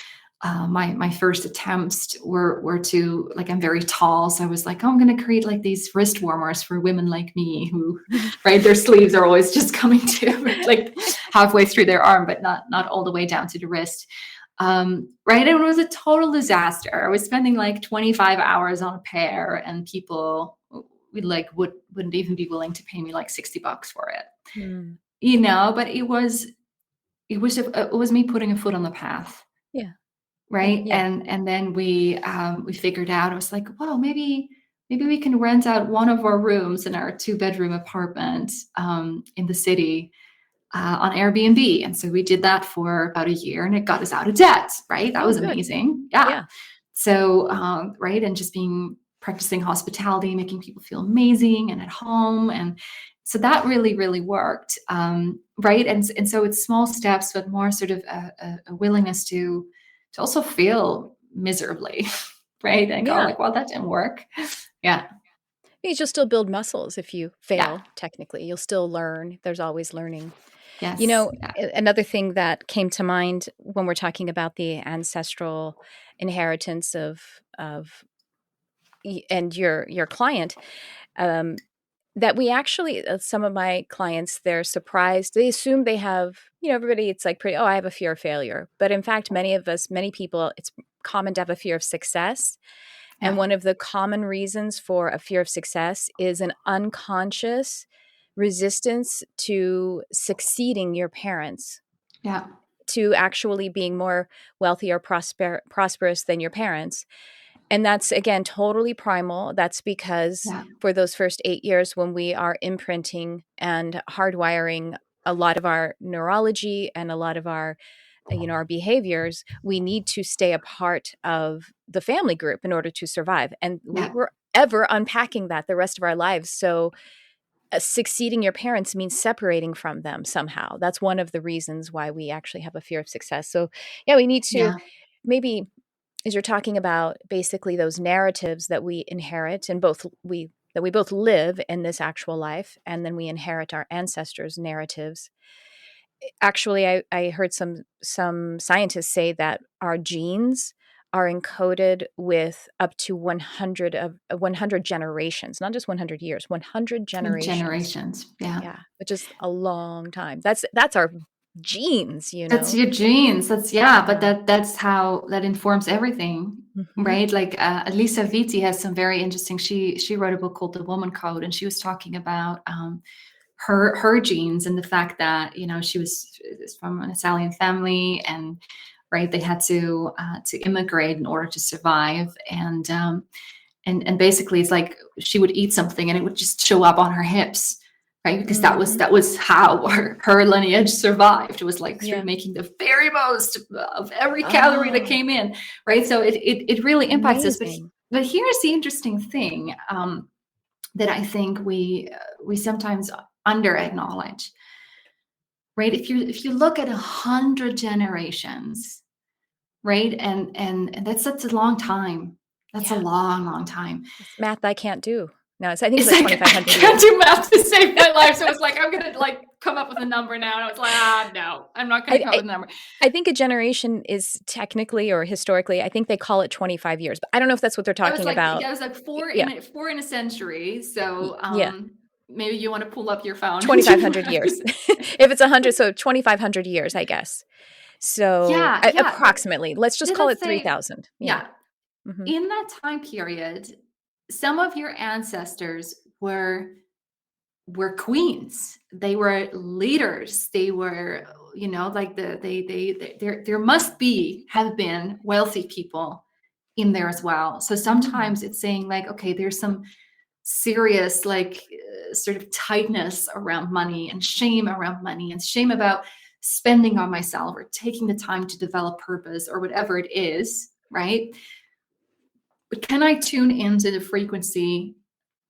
Speaker 2: my first attempts were to, like, I'm very tall, so I was like, oh, I'm going to create like these wrist warmers for women like me who, right, their sleeves are always just coming to like halfway through their arm, but not all the way down to the wrist. Right, and it was a total disaster. I was spending like 25 hours on a pair, and people wouldn't even be willing to pay me like $60 for it.
Speaker 1: Mm.
Speaker 2: But it was me putting a foot on the path,
Speaker 1: Yeah.
Speaker 2: right?
Speaker 1: Yeah.
Speaker 2: And then we figured out, I was like, well, maybe we can rent out one of our rooms in our 2-bedroom apartment in the city on Airbnb. And so we did that for about a year, and it got us out of debt, right? That
Speaker 1: Oh,
Speaker 2: was
Speaker 1: good.
Speaker 2: amazing. Yeah.
Speaker 1: Yeah.
Speaker 2: So right, and just practicing hospitality, making people feel amazing and at home, and so that really really worked, right? And so it's small steps, but more sort of a willingness to also feel miserably, right? And go
Speaker 1: Yeah.
Speaker 2: like, well, that didn't work. Yeah,
Speaker 1: You'll still build muscles if you
Speaker 2: yeah,
Speaker 1: fail, technically. You'll still learn. There's always learning.
Speaker 2: yes, yeah,
Speaker 1: Another thing that came to mind when we're talking about the ancestral inheritance of and your client, um, that we actually, some of my clients, they're surprised. They assume they have, everybody, it's like pretty, oh, I have a fear of failure. But in fact, many people, it's common to have a fear of success. And
Speaker 2: yeah,
Speaker 1: one of the common reasons for a fear of success is an unconscious resistance to succeeding your parents,
Speaker 2: yeah,
Speaker 1: to actually being more wealthy or prosperous than your parents. And that's, again, totally primal. That's because
Speaker 2: yeah,
Speaker 1: for those first 8 years, when we are imprinting and hardwiring a lot of our neurology and a lot of our our behaviors, we need to stay a part of the family group in order to survive. And we
Speaker 2: Yeah.
Speaker 1: were ever unpacking that the rest of our lives. So succeeding your parents means separating from them somehow. That's one of the reasons why we actually have a fear of success. So yeah, we need to
Speaker 2: Yeah.
Speaker 1: maybe, as you're talking about, basically those narratives that we inherit and we both live in this actual life, and then we inherit our ancestors' narratives. Actually, I heard some scientists say that our genes are encoded with up to 100 generations, not just 100 years, 100 generations.
Speaker 2: Generations. Yeah.
Speaker 1: Yeah, which is a long time. That's our genes,
Speaker 2: That's your genes. But
Speaker 1: Yeah.
Speaker 2: that's how that informs everything,
Speaker 1: Mhm.
Speaker 2: right? Like Lisa Vitti has some very interesting. She wrote a book called The Woman Code, and she was talking about her genes and the fact that she was from an Italian family, and right, they had to immigrate in order to survive, and basically it's like she would eat something and it would just show up on her hips, right? Because
Speaker 1: Mhm.
Speaker 2: that was how her lineage survived. It was like through
Speaker 1: Yeah.
Speaker 2: making the very most of every calorie that
Speaker 1: Oh,
Speaker 2: came in, right? So it really impacts us.
Speaker 1: amazing.
Speaker 2: But here's the interesting thing, that I think we sometimes under acknowledge, right? If you look at 100 generations, right, and that's a long time. That's a
Speaker 1: Yeah.
Speaker 2: long time.
Speaker 1: It's math I can't do. No, I think it's
Speaker 2: It's
Speaker 1: like
Speaker 2: like I
Speaker 1: 2,500
Speaker 2: can't
Speaker 1: years.
Speaker 2: do math to save my life, so it's like I'm gonna like come up with a number now, and I was like, no, I'm not gonna
Speaker 1: I
Speaker 2: come up
Speaker 1: I
Speaker 2: with a number.
Speaker 1: I think a generation is technically or historically, I think they call it 25 years, but I don't know if that's what they're talking about.
Speaker 2: That was like
Speaker 1: Yeah.
Speaker 2: four in a century. So
Speaker 1: Yeah.
Speaker 2: maybe you want to pull up your phone and do
Speaker 1: 2,500
Speaker 2: math.
Speaker 1: years. If it's 100, so 2,500 years, I guess. So
Speaker 2: Yeah, but
Speaker 1: approximately, let's just call
Speaker 2: let's
Speaker 1: it
Speaker 2: say,
Speaker 1: 3,000. Yeah.
Speaker 2: yeah,
Speaker 1: Hmm.
Speaker 2: in that time period, some of your ancestors were queens. They were leaders. They were, like there must have been wealthy people in there as well. So
Speaker 1: Mm.
Speaker 2: sometimes it's saying like, okay, there's some serious like sort of tightness around money and shame about spending on myself or taking the time to develop purpose or whatever it is, right? But can I tune into the frequency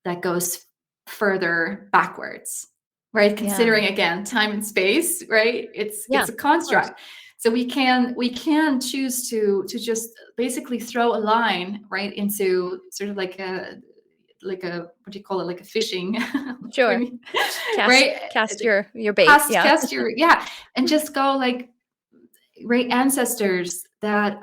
Speaker 2: that goes further backwards, right?
Speaker 1: Yeah.
Speaker 2: Considering again time and space, right?
Speaker 1: Yeah.
Speaker 2: It's a
Speaker 1: Of course.
Speaker 2: construct. So we can choose to just basically throw a line right into sort of like a what do you call it, like a fishing
Speaker 1: Sure. Cast
Speaker 2: right?
Speaker 1: cast your bait. Yeah.
Speaker 2: Cast your, yeah, and just go like, right, ancestors that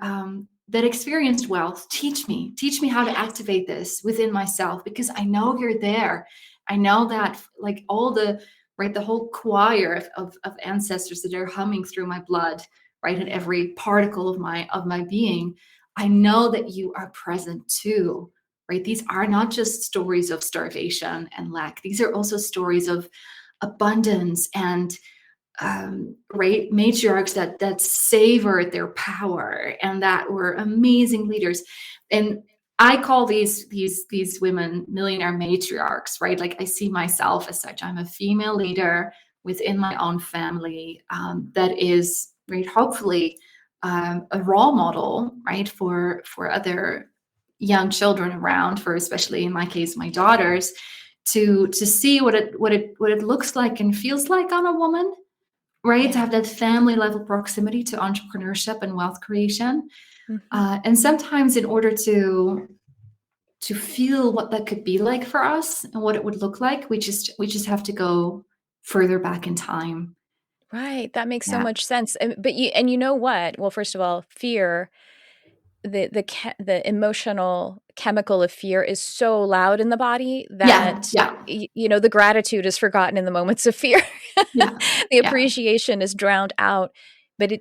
Speaker 2: experienced wealth, teach me how to
Speaker 1: Yes.
Speaker 2: activate this within myself, because I know you're there. I know that like all the, right, the whole choir of ancestors that are humming through my blood, right, in every particle of my being. I know that you are present too, right? These are not just stories of starvation and lack. These are also stories of abundance and right, matriarchs that savored their power and that were amazing leaders. And I call these women millionaire matriarchs, right? Like I see myself as such. I'm a female leader within my own family, that is, right, hopefully a role model, right, for other young children around, for especially in my case my daughters, to see what it looks like and feels like on a woman, right? To
Speaker 1: Yeah.
Speaker 2: have that family level proximity to entrepreneurship and wealth creation.
Speaker 1: Hmm.
Speaker 2: And sometimes in order to feel what that could be like for us and what it would look like, we just have to go further back in time.
Speaker 1: Right. That makes so
Speaker 2: Yeah.
Speaker 1: much sense. But you know what? Well, first of all, fear, the emotional chemical of fear is so loud in the body
Speaker 2: Yeah.
Speaker 1: that
Speaker 2: Yeah.
Speaker 1: the gratitude is forgotten in the moments of fear.
Speaker 2: Yeah.
Speaker 1: The
Speaker 2: Yeah.
Speaker 1: appreciation is drowned out. But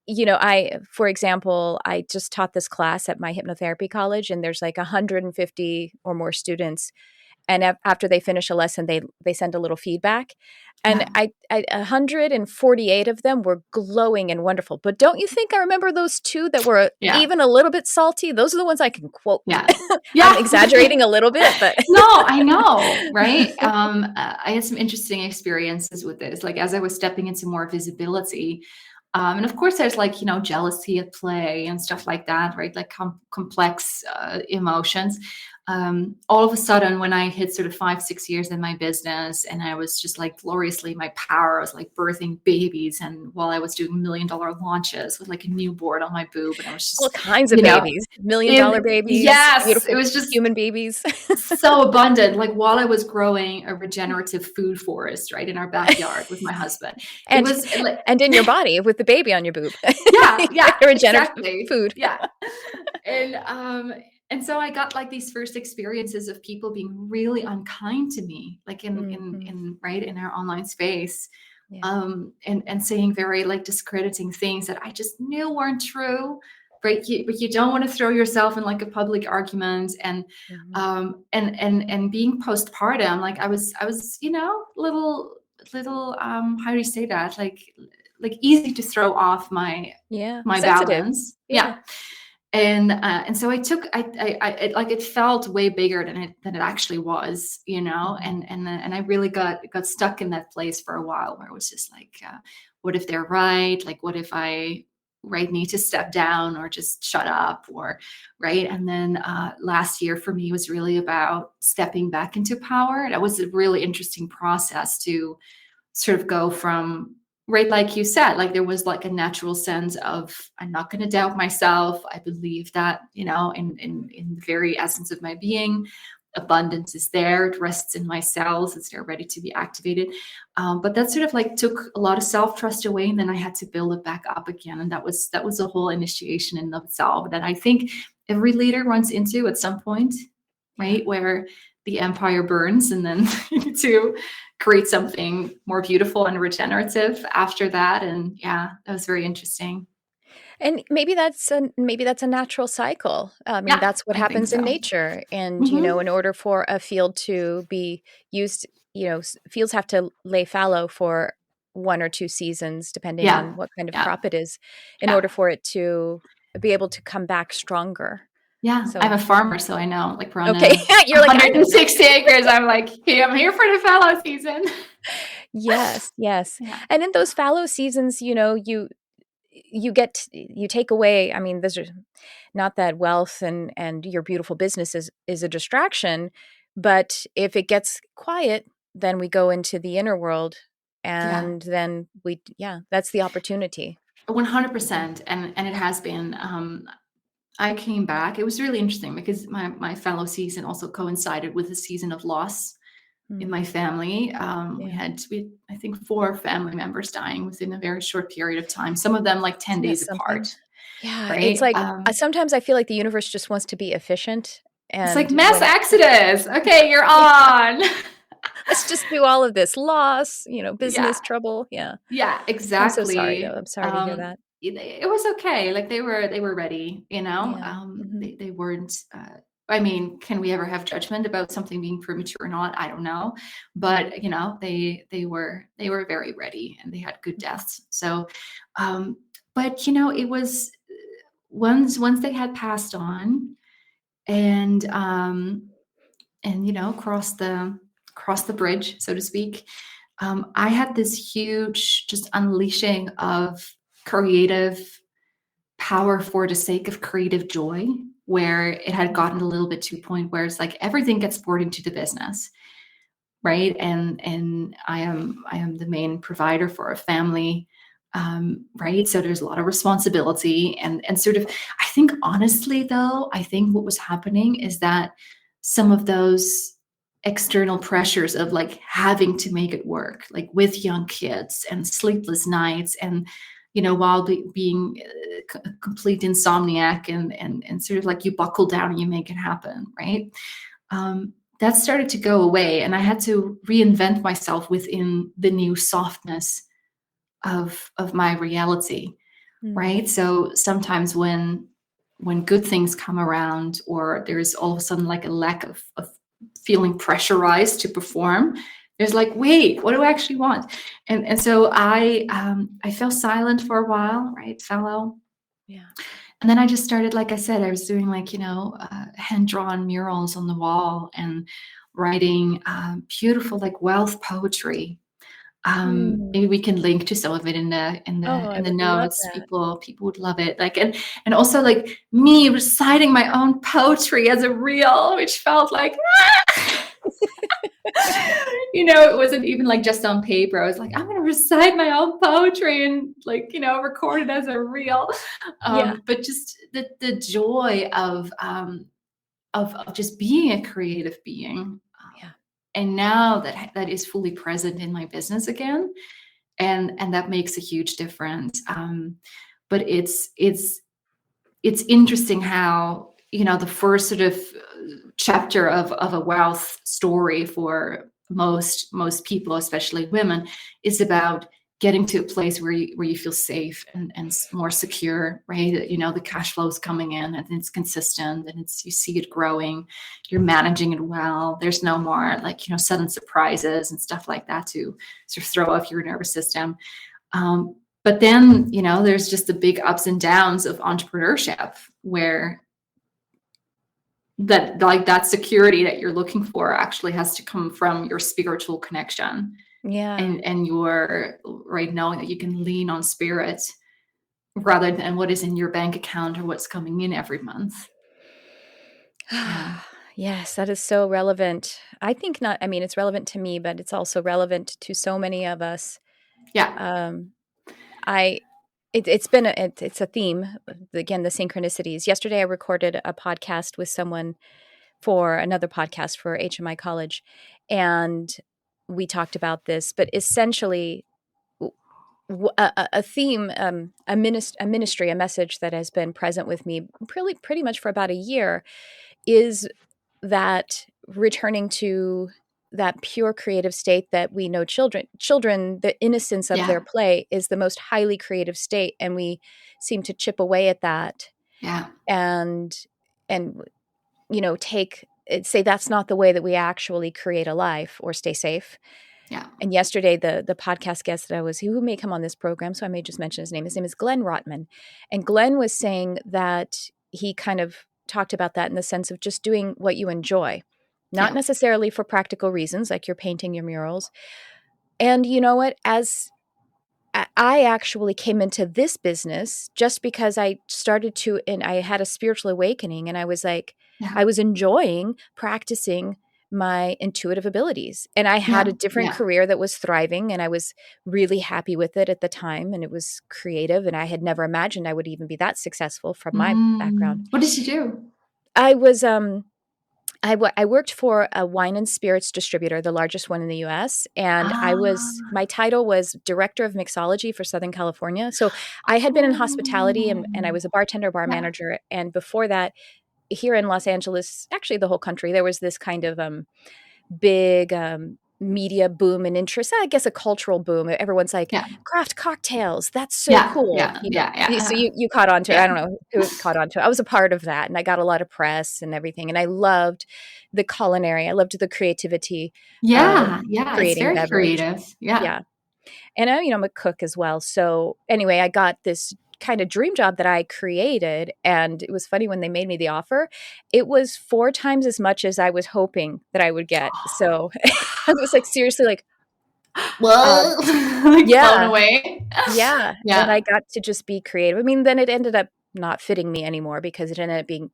Speaker 1: I, for example, I just taught this class at my hypnotherapy college, and there's like 150 or more students, and after they finish a lesson, they send a little feedback, and
Speaker 2: Yeah.
Speaker 1: 148 of them were glowing and wonderful. But don't you think I remember those two that were
Speaker 2: Yeah.
Speaker 1: even a little bit salty? Those are the ones I can quote.
Speaker 2: Yeah.
Speaker 1: I'm
Speaker 2: Yeah.
Speaker 1: exaggerating a little bit, but
Speaker 2: No, I know, right? I had some interesting experiences with this. Like as I was stepping into more visibility, And of course, there's like, jealousy at play and stuff like that, right? Like complex emotions. All of a sudden, when I hit sort of 5, 6 years in my business, and I was just like gloriously my power, I was like birthing babies, and while I was doing $1 million launches with like a newborn on my boob, and I was
Speaker 1: All
Speaker 2: just,
Speaker 1: kinds of babies, $1 million babies,
Speaker 2: yes, it
Speaker 1: beautiful
Speaker 2: was just
Speaker 1: human babies.
Speaker 2: so abundant. Like while I was growing a regenerative food forest, right, in our backyard with my husband, it
Speaker 1: and
Speaker 2: was like,
Speaker 1: and in your body with the baby on your boob.
Speaker 2: yeah, yeah,
Speaker 1: Regenerative
Speaker 2: exactly,
Speaker 1: food.
Speaker 2: yeah. And so I got like these first experiences of people being really unkind to me, like in right in our online space,
Speaker 1: Yeah.
Speaker 2: and saying very like discrediting things that I just knew weren't true. Right, but you don't want to throw yourself in like a public argument, and being postpartum, like I was little how do you say that, like easy to throw off
Speaker 1: Yeah.
Speaker 2: my
Speaker 1: Sensitive.
Speaker 2: balance.
Speaker 1: Yeah.
Speaker 2: Yeah. And so it, like it felt way bigger than it actually was, and I really got stuck in that place for a while, where it was just like, what if they're right? Like, what if I need to step down or just shut up, or right? And then last year for me was really about stepping back into power. That was a really interesting process to sort of go from, right, like you said, like there was like a natural sense of, I'm not going to doubt myself. I believe that, in the very essence of my being, abundance is there. It rests in my cells. It's there ready to be activated. But that sort of like took a lot of self-trust away, and then I had to build it back up again. And that was a whole initiation in of itself that I think every leader runs into at some point, right? Where the empire burns, and then you need to create something more beautiful and regenerative after that. And yeah, that was very interesting.
Speaker 1: And maybe that's a natural cycle. I mean,
Speaker 2: Yeah,
Speaker 1: that's what
Speaker 2: I think
Speaker 1: happens in
Speaker 2: so.
Speaker 1: nature. And,
Speaker 2: Hmm.
Speaker 1: in order for a field to be used, fields have to lay fallow for 1 or 2 seasons, depending
Speaker 2: Yeah,
Speaker 1: on what kind of
Speaker 2: yeah,
Speaker 1: crop it is, in
Speaker 2: yeah,
Speaker 1: order for it to be able to come back stronger.
Speaker 2: yeah. I'm
Speaker 1: So,
Speaker 2: a farmer, so I know. Like we're on
Speaker 1: okay.
Speaker 2: a
Speaker 1: You're like, I know this.
Speaker 2: 160 acres. I'm like, hey, I'm here for the fallow season.
Speaker 1: Yes, yes.
Speaker 2: Yeah,
Speaker 1: And in those fallow seasons, you take away, I mean, those are not that wealth and your beautiful business is a distraction, but if it gets quiet, then we go into the inner world,
Speaker 2: yeah.
Speaker 1: and then that's the opportunity.
Speaker 2: 100%. And it has been. I came back. It was really interesting because my fallow season also coincided with a season of loss in
Speaker 1: Mm,
Speaker 2: my family. We
Speaker 1: yeah.
Speaker 2: had, I think, 4 family members dying within a very short period of time. Some of them like 10
Speaker 1: Isn't that
Speaker 2: days
Speaker 1: something?
Speaker 2: apart.
Speaker 1: Yeah, it's
Speaker 2: Right.
Speaker 1: like, sometimes I feel like the universe just wants to be efficient,
Speaker 2: It's like
Speaker 1: and
Speaker 2: mass
Speaker 1: when
Speaker 2: exodus. Okay, you're
Speaker 1: yeah,
Speaker 2: on.
Speaker 1: let's just do all of this loss,
Speaker 2: Yeah.
Speaker 1: business trouble. Yeah.
Speaker 2: Yeah,
Speaker 1: I'm so sorry, though.
Speaker 2: exactly.
Speaker 1: I'm sorry to hear that.
Speaker 2: It was okay. Like they were ready,
Speaker 1: Yeah. Mhm.
Speaker 2: they weren't, I mean, can we ever have judgment about something being premature or not? I don't know. But, they were very ready, and they had good deaths. So, um, but it was, once they had passed on, and cross the bridge, so to speak. I had this huge just unleashing of creative power for the sake of creative joy, where it had
Speaker 1: Mm.
Speaker 2: gotten a little bit to a point where it's like everything gets poured into the business, right? And I am the main provider for a family, right? So there's a lot of responsibility, and sort of, I think honestly though, I think what was happening is that some of those external pressures of like having to make it work, like with young kids and sleepless nights, and while being a complete insomniac, and sort of like you buckle down and you make it happen, right? That started to go away, and I had to reinvent myself within the new softness of my reality,
Speaker 1: Mm.
Speaker 2: right? So sometimes when good things come around, or there's all of a sudden like a lack of feeling pressurized to perform, there's like, wait, what do I actually want? And so I fell silent for a while, right, fellow.
Speaker 1: Yeah.
Speaker 2: And then I just started, like I said, I was doing like, hand-drawn murals on the wall, and writing beautiful like wealth poetry,
Speaker 1: Mm.
Speaker 2: Maybe we can link to some of it in the
Speaker 1: Oh, I
Speaker 2: in the
Speaker 1: would love
Speaker 2: notes.
Speaker 1: that.
Speaker 2: People would love it. Like, and also like me reciting my own poetry as a reel, which felt like it wasn't even like just on paper. I was like, I'm gonna recite my own poetry and like, record it as a reel.
Speaker 1: Yeah.
Speaker 2: But just the joy of just being a creative being.
Speaker 1: Yeah.
Speaker 2: And now that is fully present in my business again, and that makes a huge difference. But it's interesting how the first sort of chapter of a wealth story for most people, especially women, is about getting to a place where you feel safe and more secure, right? The cash flow is coming in and it's consistent and you see it growing, you're managing it well. There's no more like sudden surprises and stuff like that to sort of throw off your nervous system. But then, there's just the big ups and downs of entrepreneurship where that security that you're looking for actually has to come from your spiritual connection
Speaker 1: Yeah.
Speaker 2: and your right knowing that you can lean on spirit rather than what is in your bank account or what's coming in every month. Yeah.
Speaker 1: Yes, that is so relevant. I think not, I mean, it's relevant to me, but it's also relevant to so many of us.
Speaker 2: Yeah.
Speaker 1: Um, I it's been it's a theme, again, the synchronicities. Yesterday I recorded a podcast with someone for another podcast for HMI College, and we talked about this, but essentially a theme, a ministry, a message that has been present with me pretty much for about a year is that returning to that pure creative state that we know children, the innocence of their
Speaker 2: Yeah.
Speaker 1: play is the most highly creative state, and we seem to chip away at that
Speaker 2: Yeah.
Speaker 1: and and take say that's not the way that we actually create a life or stay safe.
Speaker 2: Yeah.
Speaker 1: And yesterday, the podcast guest that I was, who may come on this program, so I may just mention his name. His name is Glenn Rotman, and Glenn was saying that he kind of talked about that in the sense of just doing what you enjoy, not
Speaker 2: Yeah.
Speaker 1: necessarily for practical reasons, like you're painting your murals. And you know what? As I actually came into this business just because I started to, and I had a spiritual awakening, and I was like,
Speaker 2: Yeah.
Speaker 1: I was enjoying practicing my intuitive abilities. And I had
Speaker 2: Yeah.
Speaker 1: a different
Speaker 2: Yeah.
Speaker 1: career that was thriving, and I was really happy with it at the time. And it was creative, and I had never imagined I would even be that successful from my background.
Speaker 2: What did you do?
Speaker 1: I was, I worked for a wine and spirits distributor, the largest one in the US, and
Speaker 2: Ah.
Speaker 1: my title was Director of Mixology for Southern California. So I had been in hospitality, and I
Speaker 2: Oh.
Speaker 1: was a bartender, bar
Speaker 2: Yeah.
Speaker 1: manager, and before that, here in Los Angeles, actually the whole country, there was this kind of big media boom and interest. I guess a cultural boom. Everyone's like,
Speaker 2: Yeah.
Speaker 1: craft cocktails. That's so
Speaker 2: Yeah.
Speaker 1: cool.
Speaker 2: Yeah. Yeah.
Speaker 1: So
Speaker 2: Yeah.
Speaker 1: you caught on to it.
Speaker 2: Yeah.
Speaker 1: I don't know who caught on to it. I was a part of that, and I got a lot of press and everything. And I loved the culinary. I loved the creativity of
Speaker 2: Yeah. Yeah. It's
Speaker 1: creating
Speaker 2: very
Speaker 1: beverage.
Speaker 2: creative. Yeah.
Speaker 1: Yeah. And I'm a cook as well. So anyway, I got this kind of dream job that I created. And it was funny when they made me the offer, it was 4 times as much as I was hoping that I would get. So I was like, seriously, like, um,
Speaker 2: Whoa. Like blown
Speaker 1: yeah,
Speaker 2: away.
Speaker 1: yeah. And
Speaker 2: Yeah.
Speaker 1: I got to just be creative. I mean, then it ended up not fitting me anymore because it ended up being,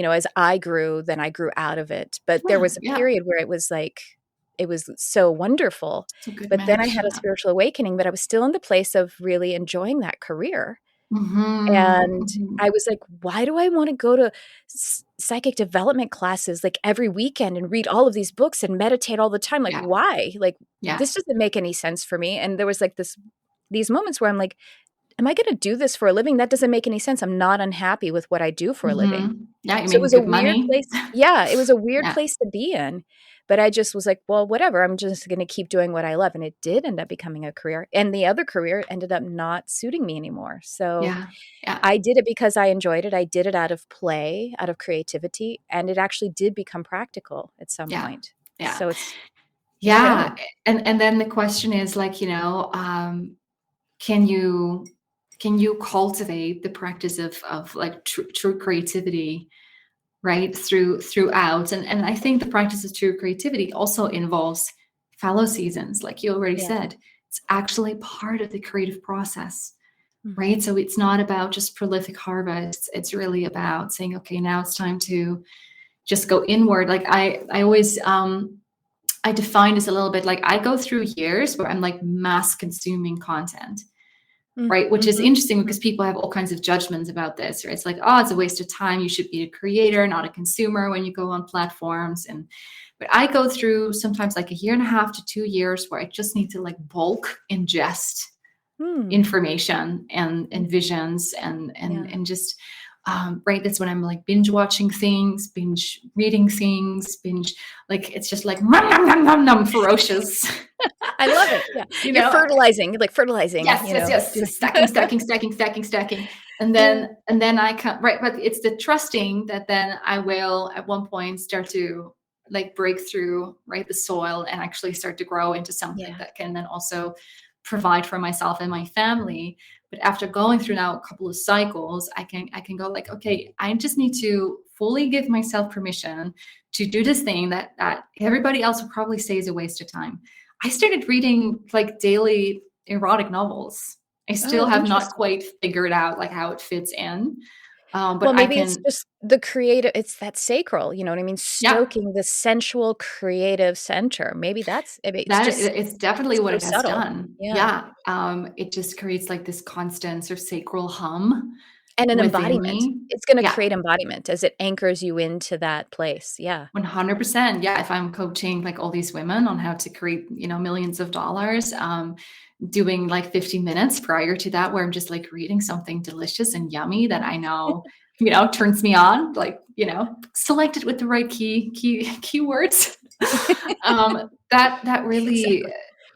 Speaker 1: as I grew, then I grew out of it. But there
Speaker 2: Yeah.
Speaker 1: was a
Speaker 2: Yeah.
Speaker 1: period where it was like, it was so wonderful.
Speaker 2: It's a good
Speaker 1: But then I
Speaker 2: match.
Speaker 1: had a
Speaker 2: Yeah.
Speaker 1: spiritual awakening, but I was still in the place of really enjoying that career.
Speaker 2: Mhm.
Speaker 1: And
Speaker 2: Mhm.
Speaker 1: I was like, why do I want to go to psychic development classes like every weekend and read all of these books and meditate all the time? Like,
Speaker 2: Yeah.
Speaker 1: why? Like,
Speaker 2: Yeah.
Speaker 1: this doesn't make any sense for me. And there was like these moments where I'm like, am I going to do this for a living? That doesn't make any sense. I'm not unhappy with what I do for a living.
Speaker 2: Yeah, you
Speaker 1: So it
Speaker 2: make
Speaker 1: was a
Speaker 2: good
Speaker 1: weird
Speaker 2: money.
Speaker 1: place. Yeah, it was a weird
Speaker 2: Yeah.
Speaker 1: place to be in. But I just was like, well, whatever. I'm just going to keep doing what I love. And it did end up becoming a career. And the other career ended up not suiting me anymore. So
Speaker 2: Yeah. Yeah.
Speaker 1: I did it because I enjoyed it. I did it out of play, out of creativity. And it actually did become practical at some
Speaker 2: Yeah.
Speaker 1: point.
Speaker 2: Yeah.
Speaker 1: So it's, yeah.
Speaker 2: Yeah. And then the question is like, can you cultivate the practice of like true creativity, right, throughout? And I think the practice of true creativity also involves fallow seasons, like you already
Speaker 1: Yeah.
Speaker 2: said, it's actually part of the creative process,
Speaker 1: Mhm.
Speaker 2: right? So it's not about just prolific harvests. It's really about saying, okay, now it's time to just go inward. Like I always, I define this a little bit like I go through years where I'm like mass consuming content,
Speaker 1: Mm,
Speaker 2: right? Which is
Speaker 1: mhm,
Speaker 2: interesting
Speaker 1: mhm.
Speaker 2: because people have all kinds of judgments about this, right? It's like, oh, it's a waste of time. You should be a creator, not a consumer when you go on platforms. And but I go through sometimes like a year and a half to 2 years where I just need to like bulk ingest
Speaker 1: Mm,
Speaker 2: information and
Speaker 1: mm,
Speaker 2: visions
Speaker 1: yeah.
Speaker 2: and just right, that's when I'm like binge watching things, binge reading things, binge, like it's just like nom, nom, nom, nom, nom, ferocious.
Speaker 1: I love it. Yeah.
Speaker 2: you
Speaker 1: You're
Speaker 2: know
Speaker 1: fertilizing, like fertilizing,
Speaker 2: yes, yes, yes,
Speaker 1: just
Speaker 2: stacking, stacking, stacking, stacking, stacking. and
Speaker 1: Yeah.
Speaker 2: then and then I come right, but it's the trusting that then I will at one point start to like break through, right, the soil and actually start to grow into something
Speaker 1: Yeah.
Speaker 2: that can then also provide for myself and my family. But after going through now a couple of cycles, I can go like, okay, I just need to fully give myself permission to do this thing that everybody else would probably say is a waste of time. I started reading like daily erotic novels. I still
Speaker 1: Oh,
Speaker 2: have not
Speaker 1: interesting.
Speaker 2: quite figured out like how it fits in,
Speaker 1: Well,
Speaker 2: but I
Speaker 1: maybe it's
Speaker 2: can.
Speaker 1: just the creative, it's that sacral, you know what I mean?
Speaker 2: Yeah,
Speaker 1: Stoking the sensual creative center. Maybe that's, I mean, it's
Speaker 2: that
Speaker 1: just
Speaker 2: it's definitely what
Speaker 1: so
Speaker 2: it has
Speaker 1: subtle.
Speaker 2: done.
Speaker 1: Yeah.
Speaker 2: Yeah, it just creates like this constant sort of sacral hum
Speaker 1: And an
Speaker 2: within
Speaker 1: embodiment.
Speaker 2: me.
Speaker 1: It's gonna
Speaker 2: Yeah,
Speaker 1: create embodiment as it anchors you into that place. Yeah.
Speaker 2: 100%. Yeah, if I'm coaching like all these women on how to create, millions of dollars, doing like 15 minutes prior to that where I'm just like reading something delicious and yummy that I know, turns me on, like, selected with the right keywords. That really,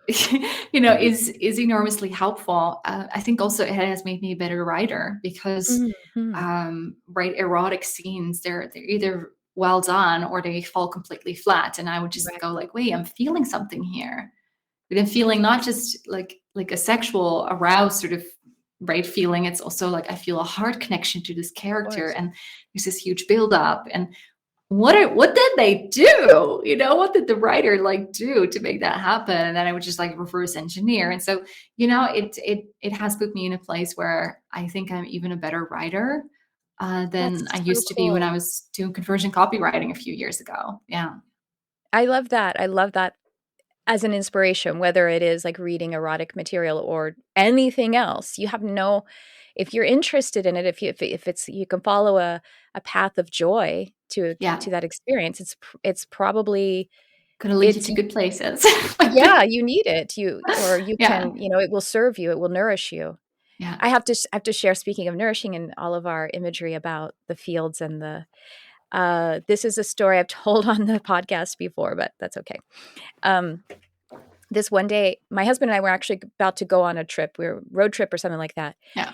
Speaker 1: Exactly.
Speaker 2: is enormously helpful. I think also it has made me a better writer because,
Speaker 1: Mhm.
Speaker 2: right, erotic scenes, they're either well done or they fall completely flat. And I would just go
Speaker 1: Right.
Speaker 2: like, wait, I'm feeling something here. But I'm feeling not just like a sexual aroused sort of right feeling. It's also like I feel a heart connection to this
Speaker 1: Of
Speaker 2: character,
Speaker 1: course.
Speaker 2: and there's this huge buildup. And what did they do? What did the writer like do to make that happen? And then I would just like reverse engineer. And so, it has put me in a place where I think I'm even a better writer
Speaker 1: That's
Speaker 2: than I
Speaker 1: so
Speaker 2: used to be when I
Speaker 1: cool.
Speaker 2: was doing conversion copywriting a few years ago. Yeah.
Speaker 1: I love that. I love that as an inspiration, whether it is like reading erotic material or anything else. You have no, if you're interested in it, if it's, you can follow a path of joy
Speaker 2: Yeah.
Speaker 1: to that experience. It's probably,
Speaker 2: Gonna lead you
Speaker 1: it's,
Speaker 2: to good places.
Speaker 1: yeah, you need it. Or you
Speaker 2: Yeah.
Speaker 1: can, it will serve you. It will nourish you.
Speaker 2: Yeah.
Speaker 1: I have to share, speaking of nourishing and all of our imagery about the fields and this is a story I've told on the podcast before, but that's okay. Um, this one day, my husband and I were actually about to go on a trip. We were road trip or something like that.
Speaker 2: Yeah.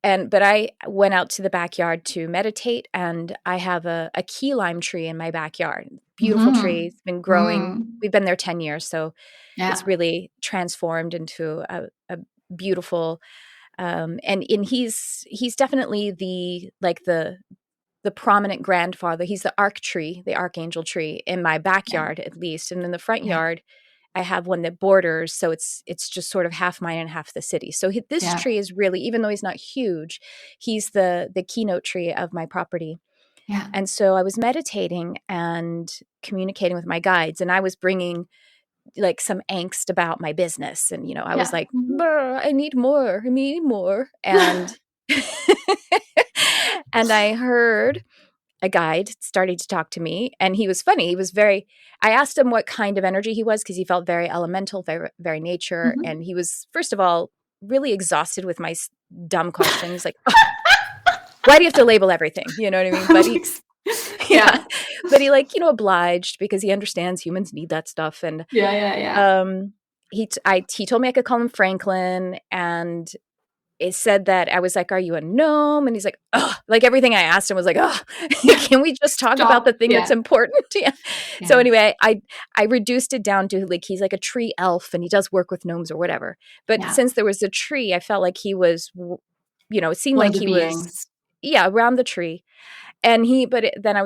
Speaker 1: But I went out to the backyard to meditate, and I have a key lime tree in my backyard. Beautiful tree.
Speaker 2: Mhm.
Speaker 1: It's been growing.
Speaker 2: Mm.
Speaker 1: We've been there 10 years, so it's
Speaker 2: Yeah.
Speaker 1: really transformed into a beautiful and he's definitely the prominent grandfather. He's the arc tree, the archangel tree in my
Speaker 2: Yeah.
Speaker 1: backyard at least. And in the front
Speaker 2: Yeah.
Speaker 1: yard, I have one that borders, so it's just sort of half mine and half the city. So this
Speaker 2: Yeah.
Speaker 1: tree is really, even though he's not huge, he's the keynote tree of my property.
Speaker 2: Yeah.
Speaker 1: And so I was meditating and communicating with my guides, and I was bringing like some angst about my business, and I was
Speaker 2: Yeah.
Speaker 1: like,
Speaker 2: Mhm.
Speaker 1: "Brr, I need more, and and I heard a guide starting to talk to me, and he was funny. He was very, I asked him what kind of energy he was because he felt very elemental, very, very nature.
Speaker 2: Mhm.
Speaker 1: And he was, first of all, really exhausted with my dumb questions. Like, why do you have to label everything? You know what I mean? But he, yeah,
Speaker 2: Yeah.
Speaker 1: but he like, obliged because he understands humans need that stuff. And
Speaker 2: Yeah, yeah, yeah.
Speaker 1: um, he told me I could call him Franklin, and it said that I was like, "Are you a gnome?" And he's like, "Oh," like everything I asked him was like, "Oh, can we just talk about the
Speaker 2: Stop.
Speaker 1: thing that's
Speaker 2: Yeah.
Speaker 1: important?" Yeah. So
Speaker 2: Yeah.
Speaker 1: anyway, I reduced it down to like he's like a tree elf, and he does work with gnomes or whatever. But
Speaker 2: Yeah.
Speaker 1: since there was a tree, I felt like he was, it seemed
Speaker 2: One of
Speaker 1: like
Speaker 2: the
Speaker 1: he was,
Speaker 2: beings.
Speaker 1: yeah, around the tree. Then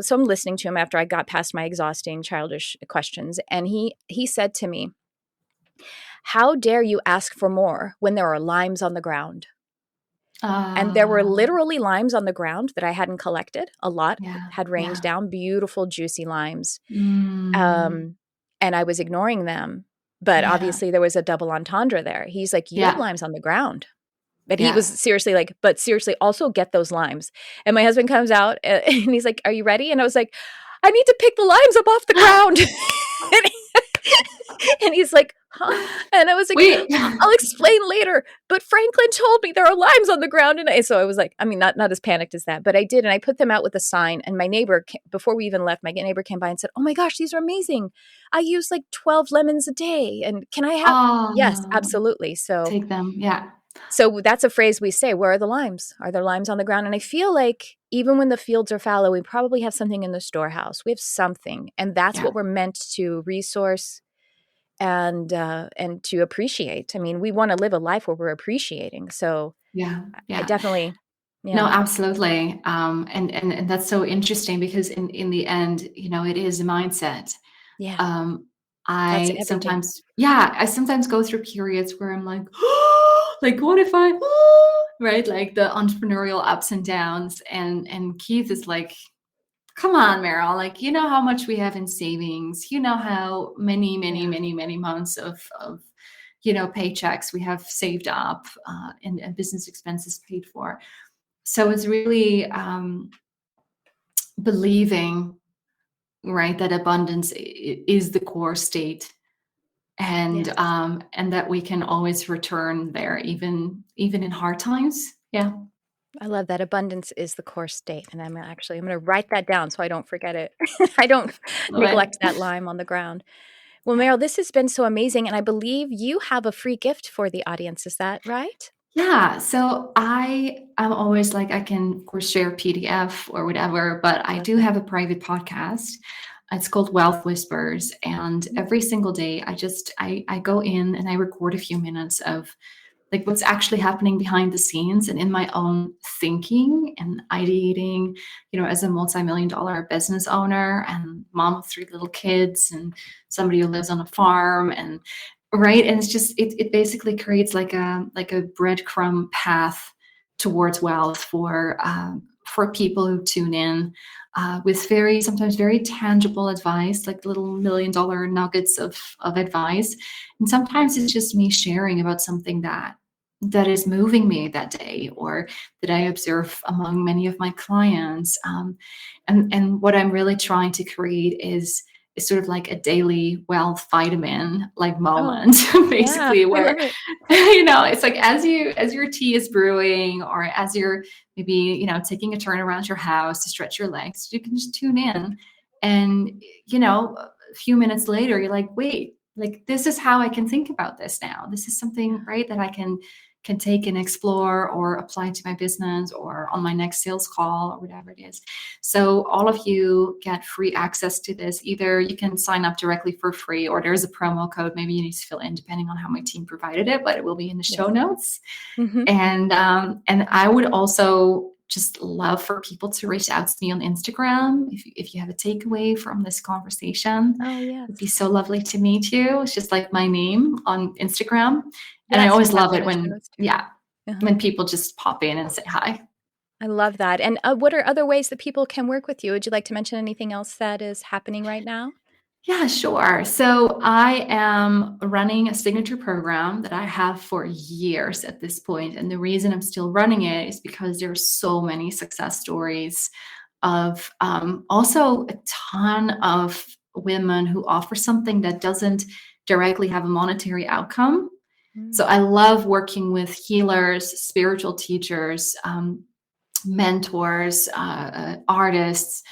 Speaker 1: so I'm listening to him after I got past my exhausting childish questions, and he said to me, how dare you ask for more when there are limes on the ground? And there were
Speaker 2: Uh,
Speaker 1: literally limes on the ground that I hadn't collected. A lot
Speaker 2: yeah,
Speaker 1: had rained
Speaker 2: yeah.
Speaker 1: down, beautiful, juicy limes.
Speaker 2: Mm,
Speaker 1: Um, and I was ignoring them. But
Speaker 2: yeah,
Speaker 1: obviously, there was a double entendre there. He's like, you have
Speaker 2: yeah,
Speaker 1: limes on the ground. But he was
Speaker 2: yeah.
Speaker 1: seriously like, but seriously, also get those limes. And my husband comes out and he's like, are you ready? And I was like, I need to pick the limes up off the ground. And he's like, huh? And I was like,
Speaker 2: Wait.
Speaker 1: I'll explain later. But Franklin told me there are limes on the ground. And so I was like, I mean, not as panicked as that, but I did. And I put them out with a sign. And my neighbor, before we even left, my neighbor came by and said, oh my gosh, these are amazing. I use like 12 lemons a day. And can I have? Yes,
Speaker 2: Oh,
Speaker 1: absolutely.
Speaker 2: take them. Yeah,
Speaker 1: So that's a phrase we say, where are the limes? Are there limes on the ground? And I feel like even when the fields are fallow, we probably have something in the storehouse. We have something. And that's
Speaker 2: yeah,
Speaker 1: what we're meant to resource and to appreciate. I mean, we want to live a life where we're appreciating. So
Speaker 2: yeah,
Speaker 1: I
Speaker 2: yeah.
Speaker 1: definitely,
Speaker 2: No,
Speaker 1: yeah,
Speaker 2: absolutely. And that's so interesting because in the end, it is a mindset.
Speaker 1: yeah,
Speaker 2: Um,
Speaker 1: that's
Speaker 2: I
Speaker 1: everything.
Speaker 2: sometimes, yeah, I sometimes go through periods where I'm like, like, what if I, right? Like the entrepreneurial ups and downs. And Keith is like, come on, Meryl, like, you know how much we have in savings. You know how many, many,
Speaker 1: Yeah.
Speaker 2: many, many months of paychecks we have saved up, and business expenses paid for. So it's really believing, right, that abundance is the core state,
Speaker 1: Yes.
Speaker 2: and that we can always return there, even in hard times. Yeah,
Speaker 1: I love that. Abundance is the core state. And I'm going to write that down so I don't forget it. I don't
Speaker 2: love
Speaker 1: neglect
Speaker 2: it.
Speaker 1: that lime on the ground. Well, Meryl, this has been so amazing. And I believe you have a free gift for the audience. Is that right?
Speaker 2: Yeah, so I'm always like, I can of course share PDF or whatever, but I
Speaker 1: Love
Speaker 2: do
Speaker 1: that.
Speaker 2: have a private podcast. It's called Wealth Whispers, and
Speaker 1: Mm.
Speaker 2: every single day I go in and I record a few minutes of like what's actually happening behind the scenes and in my own thinking and ideating, as a multi-million dollar business owner and mom of three little kids and somebody who lives on a farm, and right. And it's just, it basically creates like a breadcrumb path towards wealth for people who tune in, with sometimes very tangible advice, like little $1 million nuggets of advice. And sometimes it's just me sharing about something that is moving me that day, or that I observe among many of my clients. And what I'm really trying to create is sort of like a daily wealth vitamin like
Speaker 1: Oh,
Speaker 2: moment,
Speaker 1: yeah.
Speaker 2: basically,
Speaker 1: I
Speaker 2: where
Speaker 1: love it.
Speaker 2: it's like as your tea is brewing, or as you're maybe taking a turn around your house to stretch your legs, you can just tune in, and a few minutes later you're like, wait, like this is how I can think about this now. This is something,
Speaker 1: Yeah.
Speaker 2: right, that I can take and explore or apply to my business or on my next sales call or whatever it is. So all of you get free access to this. Either you can sign up directly for free, or there's a promo code maybe you need to fill in depending on how my team provided it, but it will be in the show
Speaker 1: Yes.
Speaker 2: notes.
Speaker 1: Hmm.
Speaker 2: And I would also just love for people to reach out to me on Instagram if you have a takeaway from this conversation.
Speaker 1: Oh,
Speaker 2: It'd be
Speaker 1: yes.
Speaker 2: so lovely to meet you. It's just like my name on Instagram. And I
Speaker 1: Yes.
Speaker 2: always
Speaker 1: We'll have
Speaker 2: love
Speaker 1: that
Speaker 2: it
Speaker 1: in the show
Speaker 2: when,
Speaker 1: notes too.
Speaker 2: yeah,
Speaker 1: Uh-huh.
Speaker 2: when people just pop in and say hi.
Speaker 1: I love that. And what are other ways that people can work with you? Would you like to mention anything else that is happening right now?
Speaker 2: Yeah, sure. So I am running a signature program that I have for years at this point. And the reason I'm still running it is because there are so many success stories of, also a ton of women who offer something that doesn't directly have a monetary outcome. So
Speaker 1: Mm.
Speaker 2: I love working with healers, spiritual teachers, mentors, artists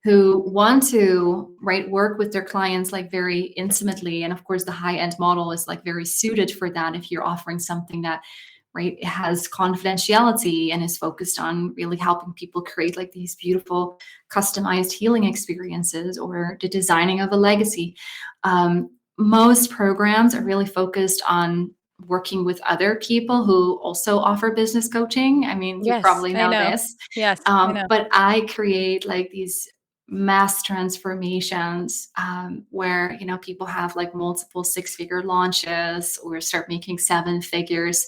Speaker 2: who want to, right, work with their clients like very intimately. And of course, the high end model is like very suited for that if you're offering something that, right, has confidentiality and is focused on really helping people create like these beautiful customized healing experiences, or the designing of a legacy. Most programs are really focused on working with other people who also offer business coaching. I mean, you
Speaker 1: Yes,
Speaker 2: probably
Speaker 1: I
Speaker 2: know
Speaker 1: know.
Speaker 2: this.
Speaker 1: Yes, I know.
Speaker 2: But I create like these mass transformations, where, people have like multiple 6-figure launches or start making 7 figures,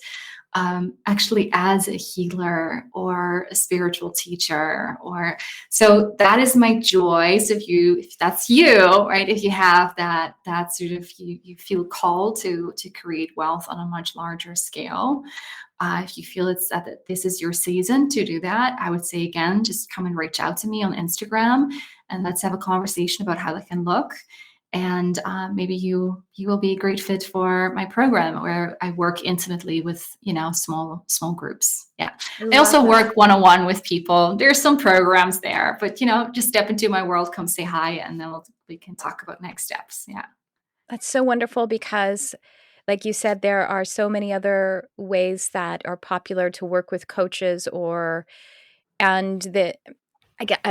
Speaker 2: actually as a healer or a spiritual teacher. Or so that is my joy. So if that's you, right, if you have that sort of, you feel called to create wealth on a much larger scale, if you feel that this is your season to do that, I would say, again, just come and reach out to me on Instagram, and let's have a conversation about how that can look. And maybe you will be a great fit for my program, where I work intimately with small groups. Yeah, I also work one-on-one with people. There's some programs there, but just step into my world, come say hi, and then we can talk about next steps. Yeah,
Speaker 1: that's so wonderful, because like you said, there are so many other ways that are popular to work with coaches, and that I get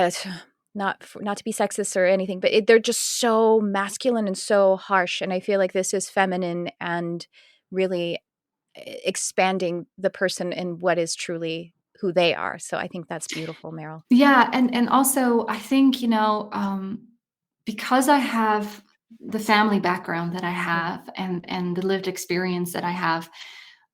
Speaker 1: not to be sexist or anything, but they're just so masculine and so harsh. And I feel like this is feminine and really expanding the person and what is truly who they are. So I think that's beautiful, Merel.
Speaker 2: Yeah, and also I think because I have the family background that I have, and the lived experience that I have,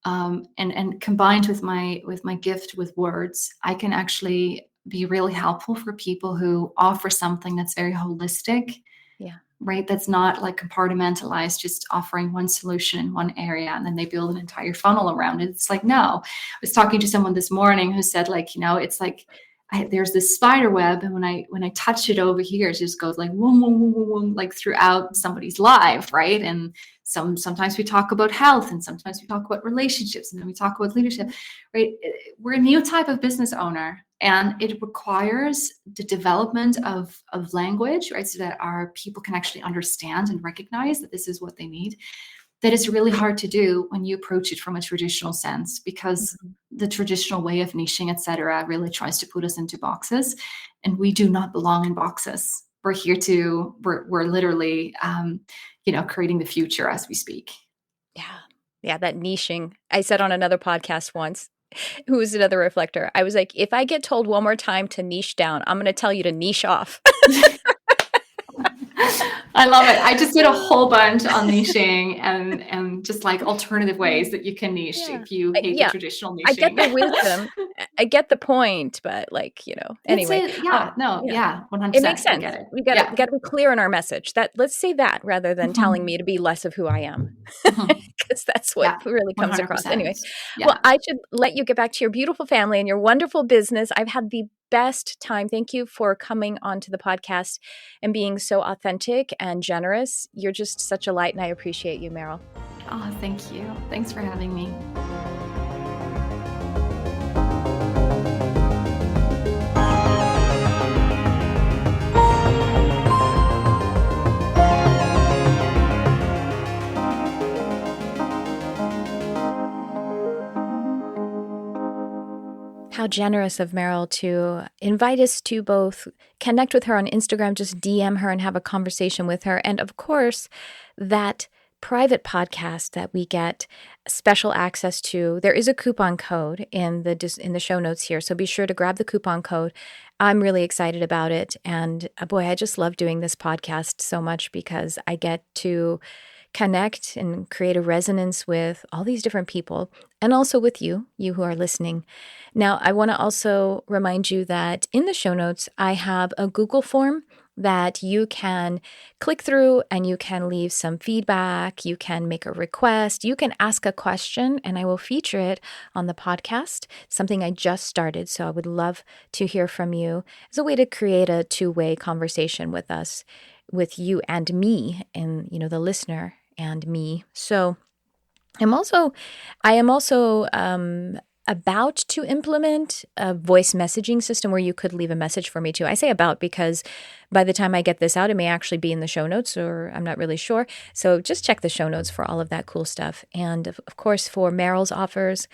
Speaker 2: and combined with my gift with words, I can actually be really helpful for people who offer something that's very holistic.
Speaker 1: Yeah.
Speaker 2: Right? That's not like compartmentalized, just offering one solution in one area and then they build an entire funnel around it. It's like, no. I was talking to someone this morning who said, like, it's like there's this spider web, and when I touch it over here, it just goes like whoom, whoom, whoom, whoom, whoom, like throughout somebody's life, right? And sometimes we talk about health, and sometimes we talk about relationships, and then we talk about leadership, right? We're a new type of business owner, and it requires the development of language, right? So that our people can actually understand and recognize that this is what they need. That is really hard to do when you approach it from a traditional sense, because the traditional way of niching, et cetera, really tries to put us into boxes, and we do not belong in boxes. We're literally, creating the future as we speak.
Speaker 1: Yeah. Yeah. That niching. I said on another podcast once, who was another reflector, I was like, if I get told one more time to niche down, I'm going to tell you to niche off.
Speaker 2: I love it. I just did a whole bunch on niching and just like alternative ways that you can niche if you hate the traditional niching.
Speaker 1: I get the wisdom. I get the point, but anyway.
Speaker 2: 100%.
Speaker 1: It makes sense.
Speaker 2: I get it.
Speaker 1: We got to be clear in our message. Let's say that rather than telling me to be less of who I am, because that's what really comes across. Anyway, well, I should let you get back to your beautiful family and your wonderful business. I've had the best time. Thank you for coming onto the podcast and being so authentic and generous. You're just such a light, and I appreciate you, Merel.
Speaker 2: Oh, thank you. Thanks for having me.
Speaker 1: How generous of Merel to invite us to both connect with her on Instagram, just DM her and have a conversation with her. And of course, that private podcast that we get special access to. There is a coupon code in the show notes here, so be sure to grab the coupon code. I'm really excited about it. And boy, I just love doing this podcast so much, because I get to connect and create a resonance with all these different people, and also with you who are listening. Now, I want to also remind you that in the show notes, I have a Google form that you can click through, and you can leave some feedback. You can make a request. You can ask a question, and I will feature it on the podcast, something I just started. So I would love to hear from you as a way to create a two-way conversation with us, with you and me, and the listener and me. So I am also about to implement a voice messaging system where you could leave a message for me too. I say about because by the time I get this out, it may actually be in the show notes, or I'm not really sure. So just check the show notes for all of that cool stuff. And of course, for Merel's offers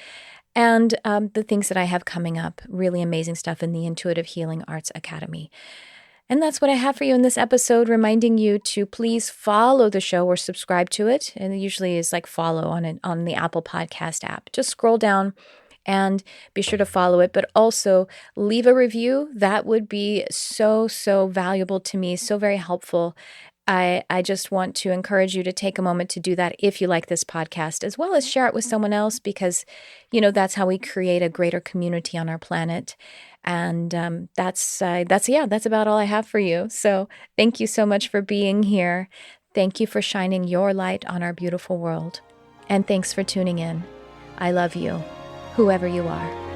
Speaker 1: and the things that I have coming up, really amazing stuff in the Intuitive Healing Arts Academy. And that's what I have for you in this episode, reminding you to please follow the show or subscribe to it. And it usually is like follow on the Apple Podcast app. Just scroll down And be sure to follow it, but also leave a review. That would be so, so valuable to me, so very helpful. I just want to encourage you to take a moment to do that if you like this podcast, as well as share it with someone else, because, that's how we create a greater community on our planet. And that's about all I have for you. So thank you so much for being here. Thank you for shining your light on our beautiful world. And thanks for tuning in. I love you, whoever you are.